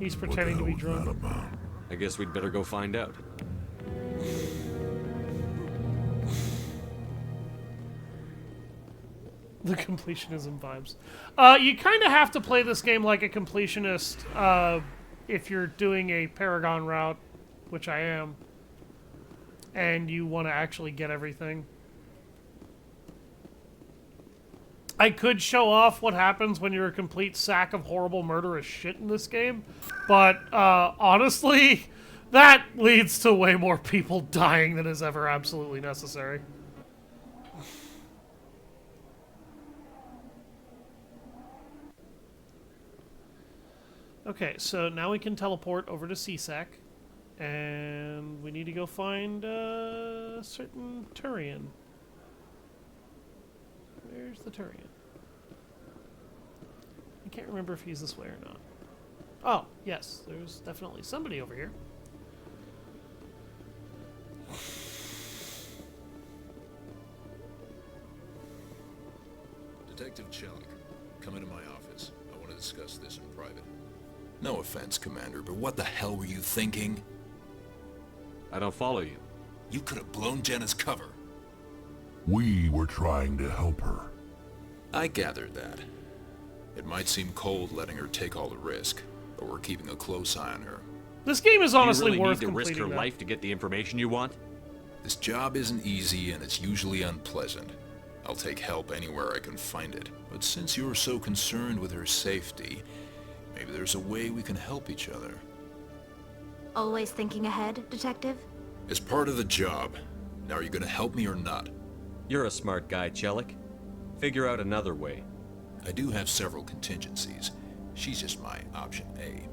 He's pretending to be drunk. I guess we'd better go find out. The completionism vibes. You kind of have to play this game like a completionist if you're doing a Paragon route, which I am, and you want to actually get everything. I could show off what happens when you're a complete sack of horrible murderous shit in this game, but honestly, that leads to way more people dying than is ever absolutely necessary. Okay, so now we can teleport over to CSAC, and we need to go find a certain Turian. Where's the Turian? I can't remember if he's this way or not. Oh, yes, there's definitely somebody over here. Detective Chelik, come into my office. I want to discuss this in private. No offense, Commander, but what the hell were you thinking? I don't follow you. You could have blown Jenna's cover. We were trying to help her. I gathered that. It might seem cold letting her take all the risk, but we're keeping a close eye on her. This game is honestly Do you really worth need to risk completing her that. life to get the information you want? This job isn't easy and it's usually unpleasant. I'll take help anywhere I can find it. But since you're so concerned with her safety, maybe there's a way we can help each other. Always thinking ahead, Detective? It's part of the job. Now are you gonna help me or not? You're a smart guy, Chelik. Figure out another way. I do have several contingencies. She's just my option A.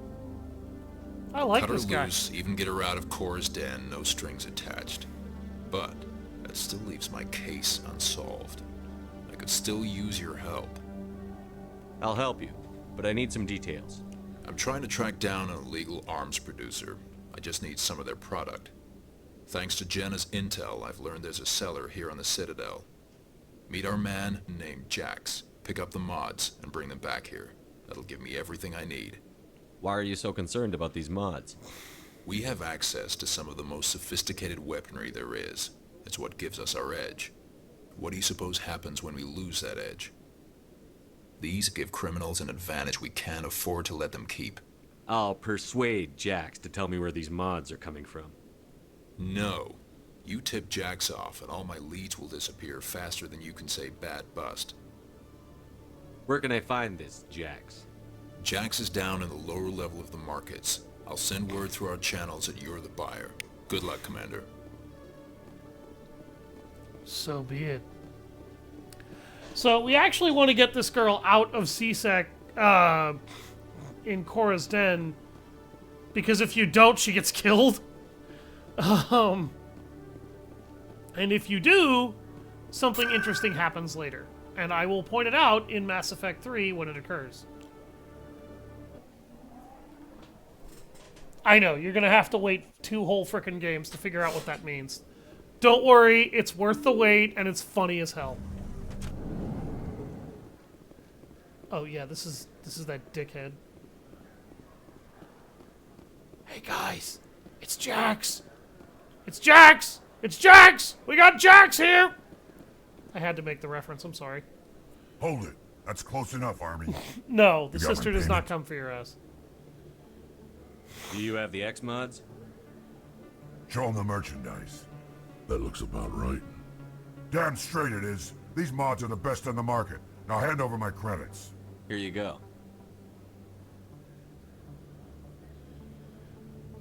I like Cut her this guy. loose, even get her out of Cora's den, no strings attached. But that still leaves my case unsolved. I could still use your help. I'll help you, but I need some details. I'm trying to track down an illegal arms producer. I just need some of their product. Thanks to Jenna's intel, I've learned there's a seller here on the Citadel. Meet our man named Jax. Pick up the mods and bring them back here. That'll give me everything I need. Why are you so concerned about these mods? We have access to some of the most sophisticated weaponry there is. It's what gives us our edge. What do you suppose happens when we lose that edge? These give criminals an advantage we can't afford to let them keep. I'll persuade Jax to tell me where these mods are coming from. No. You tip Jax off and all my leads will disappear faster than you can say bad bust. Where can I find this Jax? Jax is down in the lower level of the markets. I'll send word through our channels that you're the buyer. Good luck, Commander. So be it. So we actually want to get this girl out of CSEC in Cora's den, because if you don't, she gets killed. And if you do, something interesting happens later. And I will point it out in Mass Effect 3 when it occurs. I know, you're going to have to wait 2 whole frickin' games to figure out what that means. Don't worry, it's worth the wait, and it's funny as hell. Oh yeah, this is that dickhead. Hey guys, it's Jax! It's Jax! It's Jax! We got Jax here! I had to make the reference, I'm sorry. Hold it. That's close enough, Army. No, the You got my sister does payment? not come for your ass. Do you have the X mods? Show them the merchandise. That looks about right. Damn straight it is. These mods are the best on the market. Now hand over my credits. Here you go.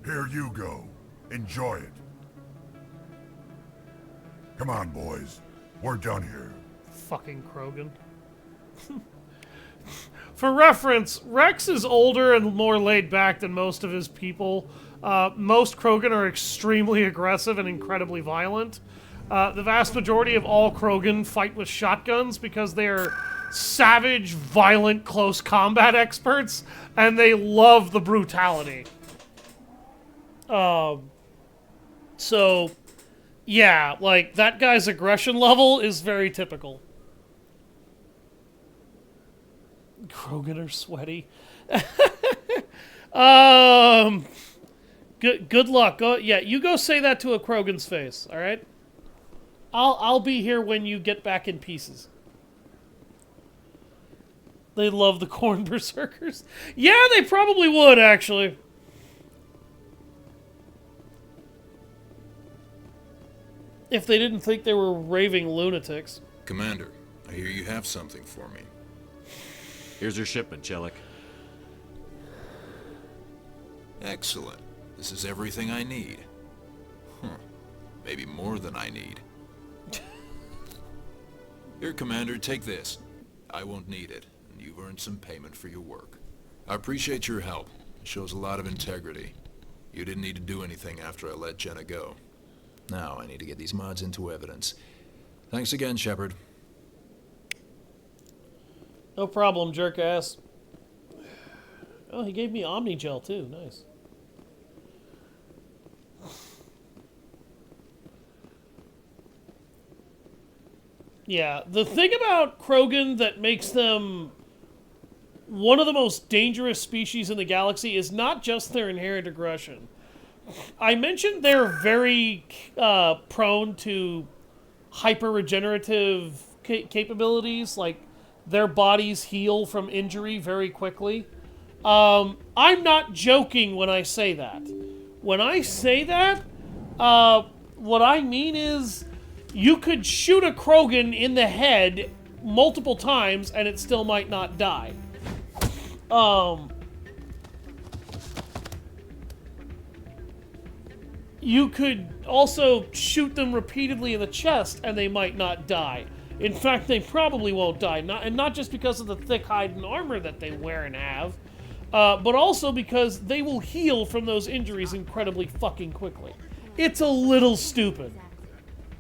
Here you go. Enjoy it. Come on, boys. We're done here. Fucking Krogan. For reference, Rex is older and more laid back than most of his people. Most Krogan are extremely aggressive and incredibly violent. The vast majority of all Krogan fight with shotguns because they're savage, violent, close combat experts, and they love the brutality. So, yeah, like, that guy's aggression level is very typical. Krogan are sweaty. Good luck. Go, yeah, you go say that to a Krogan's face, all right? I'll be here when you get back in pieces. They love the corn berserkers. Yeah, they probably would, actually. If they didn't think they were raving lunatics. Commander, I hear you have something for me. Here's your shipment, Chelik. Excellent. This is everything I need. Maybe more than I need. Here, Commander, take this. I won't need it, and you've earned some payment for your work. I appreciate your help. It shows a lot of integrity. You didn't need to do anything after I let Jenna go. Now I need to get these mods into evidence. Thanks again, Shepard. No problem, jerk ass. Oh, he gave me Omnigel too. Nice. Yeah, the thing about Krogan that makes them one of the most dangerous species in the galaxy is not just their inherent aggression. I mentioned they're very prone to hyper-regenerative capabilities, like their bodies heal from injury very quickly. I'm not joking when I say that. When I say that, what I mean is you could shoot a Krogan in the head multiple times and it still might not die. You could also shoot them repeatedly in the chest and they might not die. In fact, they probably won't die. Not just because of the thick hide and armor that they wear and have, but also because they will heal from those injuries incredibly fucking quickly. It's a little stupid.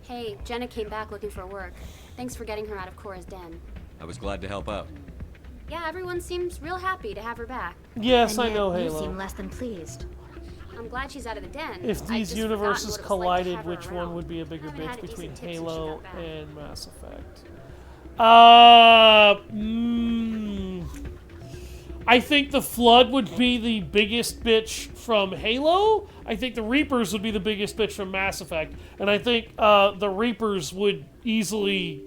Hey, Jenna came back looking for work. Thanks for getting her out of Cora's den. I was glad to help out. Yeah, everyone seems real happy to have her back. Yes, And I know, yet Halo. You seem less than pleased. I'm glad she's out of the den. If I'd these just universes forgotten what it was like to collided, have her which one around. would be a bigger Haven't had bitch a between decent tip since she Halo got back. and Mass Effect? I think the Flood would be the biggest bitch from Halo. I think the Reapers would be the biggest bitch from Mass Effect. And I think the Reapers would easily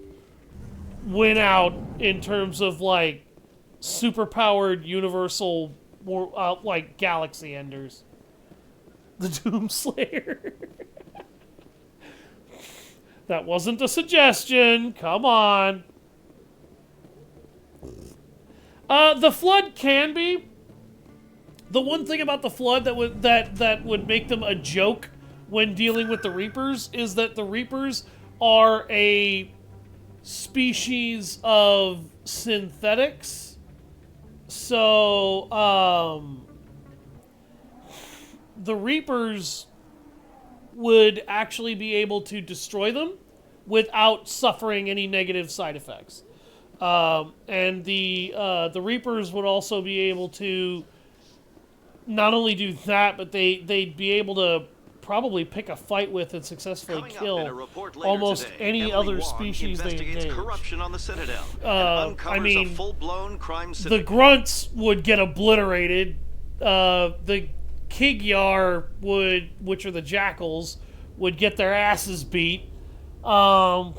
win out in terms of, like, super-powered universal, like, galaxy enders. The Doomslayer. That wasn't a suggestion. Come on. The Flood can be. The one thing about the Flood that would make them a joke when dealing with the Reapers is that the Reapers are a species of synthetics. So, the Reapers would actually be able to destroy them without suffering any negative side effects. And the Reapers would also be able to not only do that, but they'd be able to probably pick a fight with and successfully kill almost any other species they engage. Corruption on the Citadel I mean, a full-blown crime the syndicate. Grunts would get obliterated. The Kigyar would, which are the Jackals, would get their asses beat. The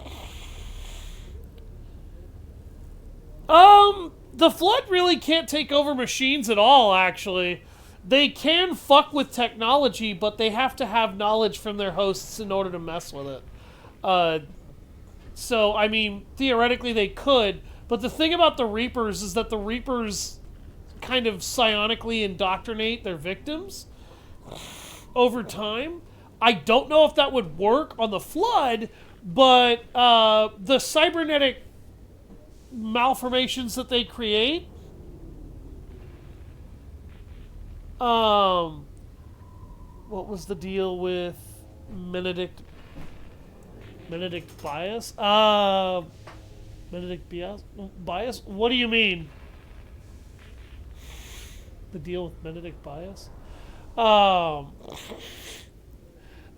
Flood really can't take over machines at all, actually. They can fuck with technology, but they have to have knowledge from their hosts in order to mess with it. So, I mean, theoretically they could, but the thing about the Reapers is that the Reapers kind of psionically indoctrinate their victims over time. I don't know if that would work on the Flood, but the cybernetic malformations that they create, what was the deal with Benedict Bias? Benedict Bias? What do you mean? The deal with Benedict Bias? A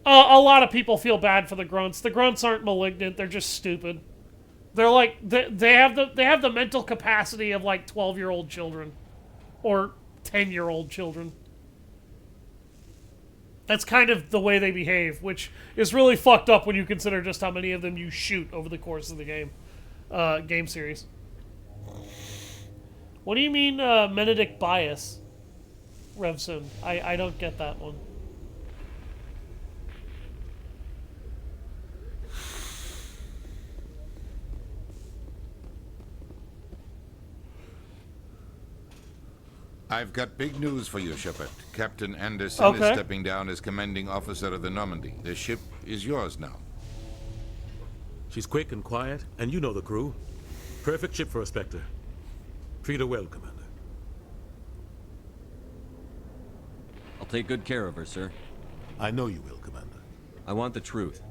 lot of people feel bad for the Grunts. The Grunts aren't malignant, they're just stupid. They're like, they have the mental capacity of like 12-year-old children. Or 10-year-old children. That's kind of the way they behave, which is really fucked up when you consider just how many of them you shoot over the course of the game series. What do you mean, Benedict bias, Revson? I don't get that one. I've got big news for you, Shepard. Captain Anderson is stepping down as commanding officer of the Normandy. The ship is yours now. She's quick and quiet, and you know the crew. Perfect ship for a Spectre. Treat her well, Commander. I'll take good care of her, sir. I know you will, Commander. I want the truth.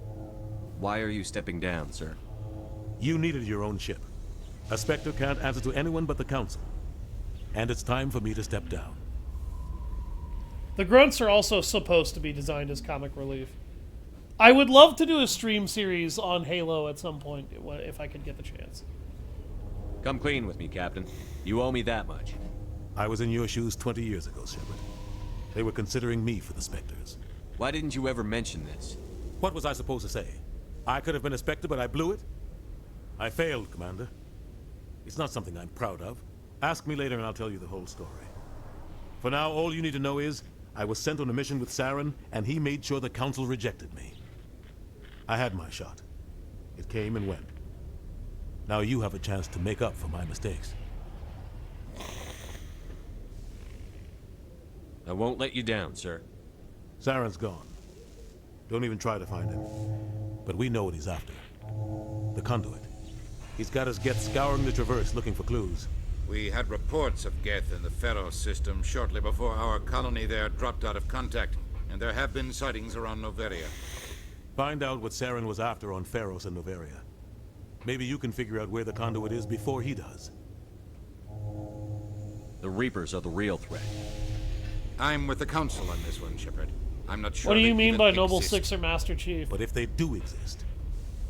Why are you stepping down, sir? You needed your own ship. A Spectre can't answer to anyone but the Council. And it's time for me to step down. The grunts are also supposed to be designed as comic relief. I would love to do a stream series on Halo at some point, if I could get the chance. Come clean with me, Captain. You owe me that much. I was in your shoes 20 years ago, Shepard. They were considering me for the Spectres. Why didn't you ever mention this? What was I supposed to say? I could have been a Spectre, but I blew it? I failed, Commander. It's not something I'm proud of. Ask me later and I'll tell you the whole story. For now, all you need to know is, I was sent on a mission with Saren, and he made sure the Council rejected me. I had my shot. It came and went. Now you have a chance to make up for my mistakes. I won't let you down, sir. Saren's gone. Don't even try to find him. But we know what he's after. The conduit. He's got his Geth scouring the Traverse looking for clues. We had reports of Geth in the Pharaoh system shortly before our colony there dropped out of contact, and there have been sightings around Noveria. Find out what Saren was after on Pharos and Noveria. Maybe you can figure out where the conduit is before he does. The Reapers are the real threat. I'm with the Council on this one, Shepard. I'm not sure. What do you they mean even by Noble exist. Six or Master Chief? But if they do exist,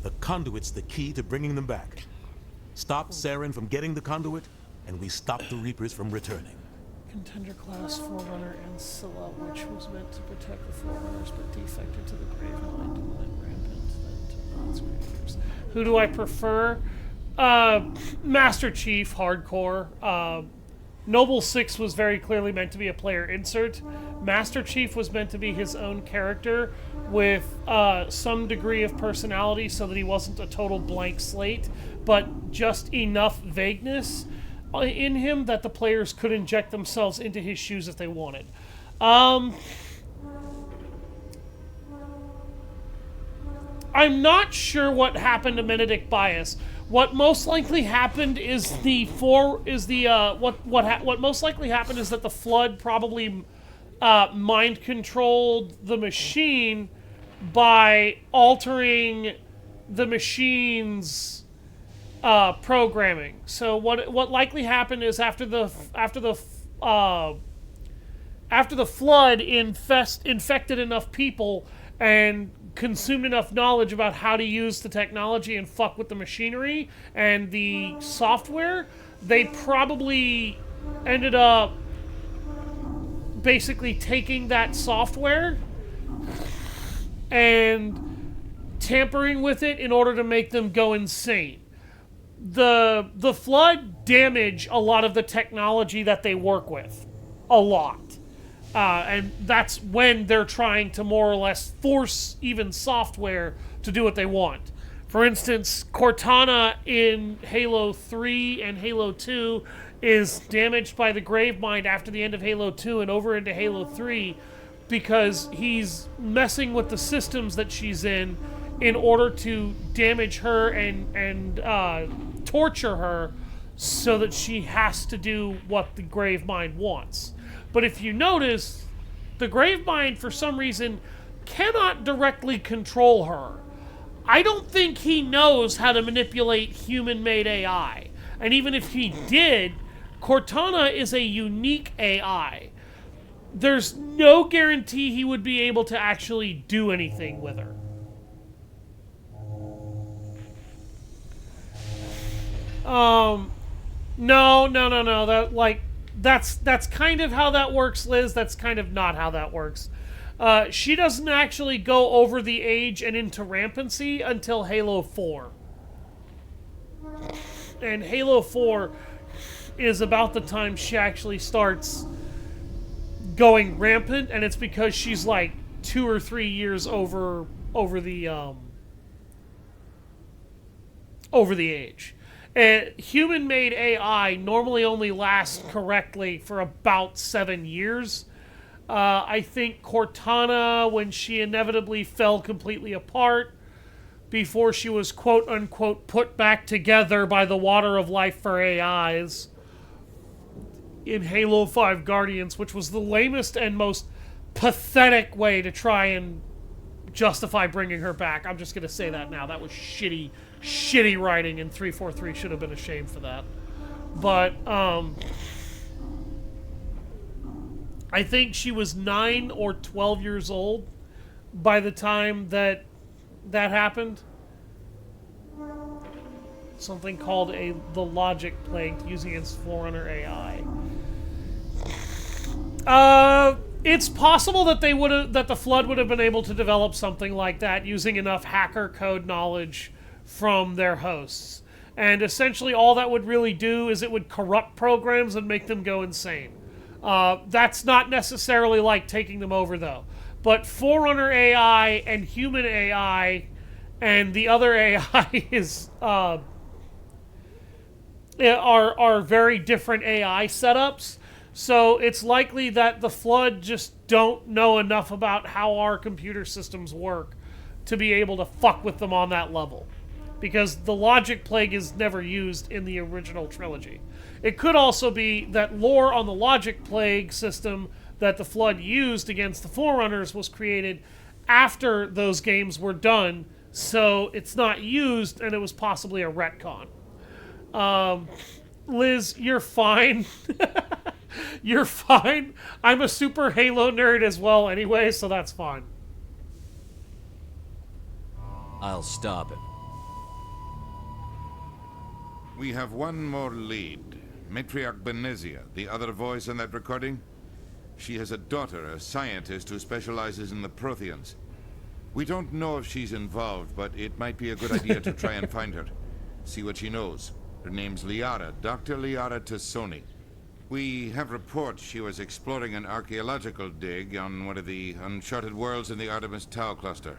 the conduit's the key to bringing them back. Stop Saren from getting the conduit, and we stop the Reapers from returning. Contender class, Forerunner, and Scylla, which was meant to protect the Forerunners, but defected to the Gravemind and went rampant, then to God's creators. Who do I prefer? Master Chief, hardcore. Noble Six was very clearly meant to be a player insert. Master Chief was meant to be his own character with some degree of personality so that he wasn't a total blank slate, but just enough vagueness in him that the players could inject themselves into his shoes if they wanted. I'm not sure what happened to Benedict Bias. What most likely happened is what most likely happened is that the Flood probably mind controlled the machine by altering the machine's programming. So what likely happened is after the Flood infected enough people and consumed enough knowledge about how to use the technology and fuck with the machinery and the software, they probably ended up basically taking that software and tampering with it in order to make them go insane. The Flood damage a lot of the technology that they work with. A lot. And that's when they're trying to more or less force even software to do what they want. For instance, Cortana in Halo 3 and Halo 2 is damaged by the Gravemind after the end of Halo 2 and over into Halo 3 because he's messing with the systems that she's in order to damage her and torture her so that she has to do what the Gravemind wants. But if you notice, the Gravemind, for some reason, cannot directly control her. I don't think he knows how to manipulate human-made AI. And even if he did, Cortana is a unique AI. There's no guarantee he would be able to actually do anything with her. No. That's kind of how that works, Liz. That's kind of not how that works. She doesn't actually go over the age and into rampancy until Halo 4. And Halo 4 is about the time she actually starts going rampant, and it's because she's like 2 or 3 years over the age. And human-made AI normally only lasts correctly for about 7 years. I think Cortana, when she inevitably fell completely apart before she was quote-unquote put back together by the water of life for AIs in Halo 5 Guardians, which was the lamest and most pathetic way to try and justify bringing her back. I'm just going to say that now. That was shitty writing, and 343 should have been ashamed for that. But, I think she was 9 or 12 years old by the time that happened. Something called the logic plague used against Forerunner AI. It's possible that the Flood would have been able to develop something like that using enough hacker code knowledge from their hosts. And essentially all that would really do is it would corrupt programs and make them go insane. That's not necessarily like taking them over, though. But Forerunner AI and human AI and the other AI are very different AI setups. So it's likely that the Flood just don't know enough about how our computer systems work to be able to fuck with them on that level. Because the logic plague is never used in the original trilogy. It could also be that lore on the logic plague system that the Flood used against the Forerunners was created after those games were done, so it's not used, and it was possibly a retcon. Liz, you're fine. You're fine. I'm a super Halo nerd as well anyway, so that's fine. I'll stop it. We have one more lead. Matriarch Benezia, the other voice in that recording. She has a daughter, a scientist who specializes in the Protheans. We don't know if she's involved, but it might be a good idea to try and find her. See what she knows. Her name's Liara, Dr. Liara Tassoni. We have reports she was exploring an archaeological dig on one of the uncharted worlds in the Artemis Tau cluster.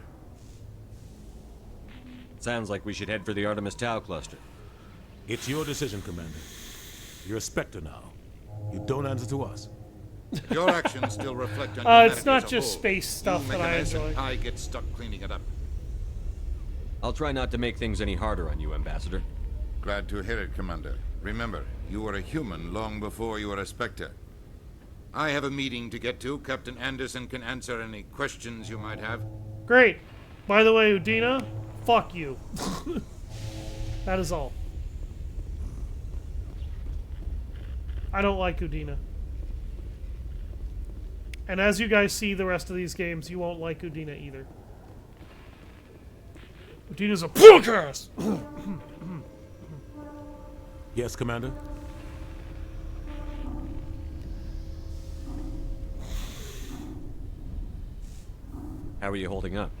Sounds like we should head for the Artemis Tau cluster. It's your decision, Commander. You're a Spectre now. You don't answer to us. Your actions still reflect on humanity it's not as a just whole. space stuff You that make a I mess and enjoy. I get stuck cleaning it up. I'll try not to make things any harder on you, Ambassador. Glad to hear it, Commander. Remember, you were a human long before you were a Spectre. I have a meeting to get to. Captain Anderson can answer any questions you might have. Great. By the way, Udina, fuck you. That is all. I don't like Udina. And as you guys see the rest of these games, you won't like Udina either. Udina's a podcast! Yes, Commander? How are you holding up?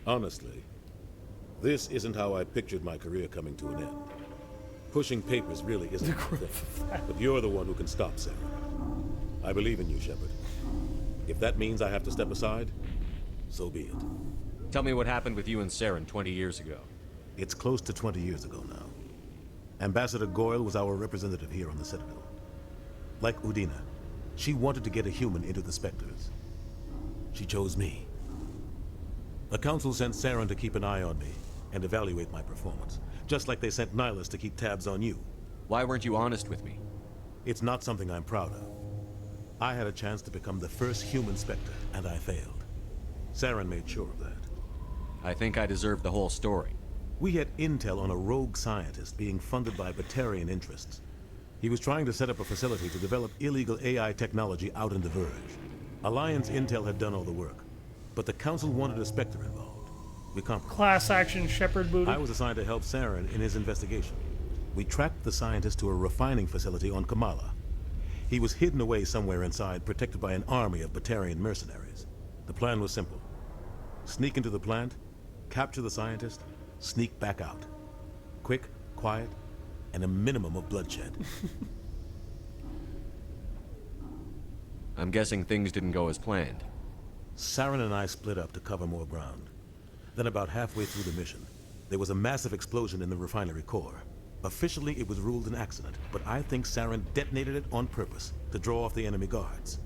Honestly, this isn't how I pictured my career coming to an end. Pushing papers really isn't the thing. But you're the one who can stop Sarah. I believe in you, Shepard. If that means I have to step aside, so be it. Tell me what happened with you and Saren 20 years ago. It's close to 20 years ago now. Ambassador Goyle was our representative here on the Citadel. Like Udina, she wanted to get a human into the Spectres. She chose me. The Council sent Saren to keep an eye on me and evaluate my performance, just like they sent Nihilus to keep tabs on you. Why weren't you honest with me? It's not something I'm proud of. I had a chance to become the first human Spectre, and I failed. Saren made sure of that. I think I deserve the whole story. We had intel on a rogue scientist being funded by Batarian interests. He was trying to set up a facility to develop illegal AI technology out in the Verge. Alliance intel had done all the work, but the Council wanted a Spectre involved. We compromised. Class action Shepard booty. I was assigned to help Saren in his investigation. We tracked the scientist to a refining facility on Kamala. He was hidden away somewhere inside, protected by an army of Batarian mercenaries. The plan was simple. Sneak into the plant, capture the scientist, sneak back out. Quick, quiet, and a minimum of bloodshed. I'm guessing things didn't go as planned. Saren and I split up to cover more ground. Then about halfway through the mission, there was a massive explosion in the refinery core. Officially, it was ruled an accident, but I think Saren detonated it on purpose to draw off the enemy guards.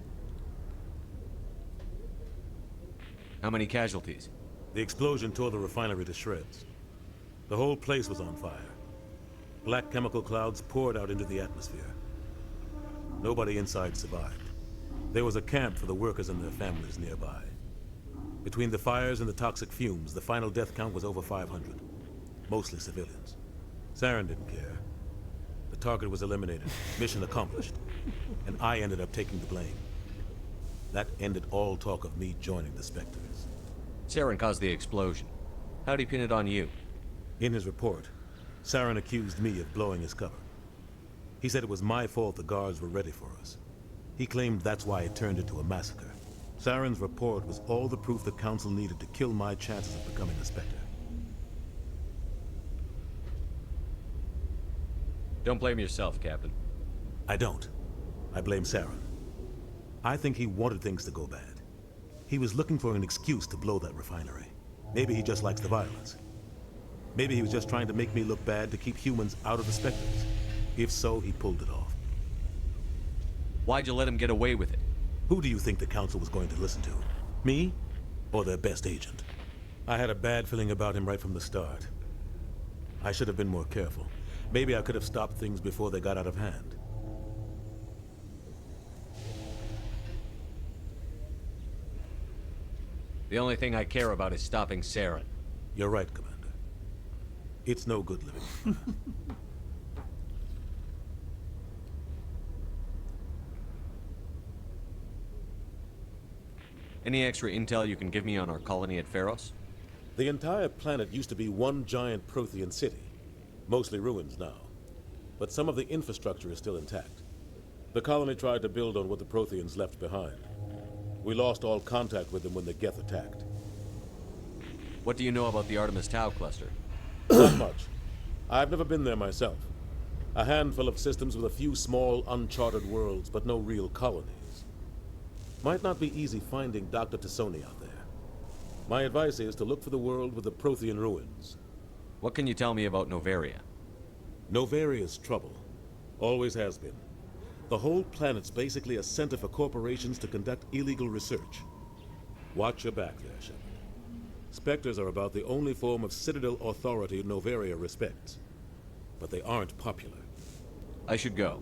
How many casualties? The explosion tore the refinery to shreds. The whole place was on fire. Black chemical clouds poured out into the atmosphere. Nobody inside survived. There was a camp for the workers and their families nearby. Between the fires and the toxic fumes, the final death count was over 500. Mostly civilians. Saren didn't care. The target was eliminated, mission accomplished, and I ended up taking the blame. That ended all talk of me joining the Spectres. Saren caused the explosion. How'd he pin it on you? In his report, Saren accused me of blowing his cover. He said it was my fault the guards were ready for us. He claimed that's why it turned into a massacre. Saren's report was all the proof the Council needed to kill my chances of becoming a Spectre. Don't blame yourself, Captain. I don't. I blame Saren. I think he wanted things to go bad. He was looking for an excuse to blow that refinery. Maybe he just likes the violence. Maybe he was just trying to make me look bad to keep humans out of the Spectres. If so, he pulled it off. Why'd you let him get away with it? Who do you think the Council was going to listen to? Me? Or their best agent? I had a bad feeling about him right from the start. I should have been more careful. Maybe I could have stopped things before they got out of hand. The only thing I care about is stopping Saren. You're right, Commander. It's no good living in the past. Any extra intel you can give me on our colony at Pharos? The entire planet used to be one giant Prothean city. Mostly ruins now. But some of the infrastructure is still intact. The colony tried to build on what the Protheans left behind. We lost all contact with them when the Geth attacked. What do you know about the Artemis Tau cluster? Not much. I've never been there myself. A handful of systems with a few small, uncharted worlds, but no real colonies. Might not be easy finding Dr. Tassoni out there. My advice is to look for the world with the Prothean ruins. What can you tell me about Novaria? Novaria's trouble. Always has been. The whole planet's basically a center for corporations to conduct illegal research. Watch your back there, Shepard. Spectres are about the only form of Citadel authority Novaria respects. But they aren't popular. I should go.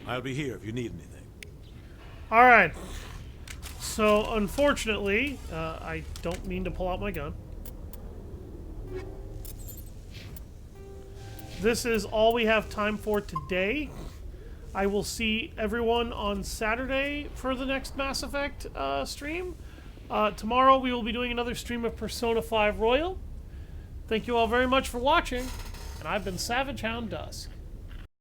I'll be here if you need anything. All right. So, unfortunately, I don't mean to pull out my gun. This is all we have time for today. I will see everyone on Saturday for the next Mass Effect stream. Tomorrow we will be doing another stream of Persona 5 Royal. Thank you all very much for watching, and I've been Savage Hound Dusk.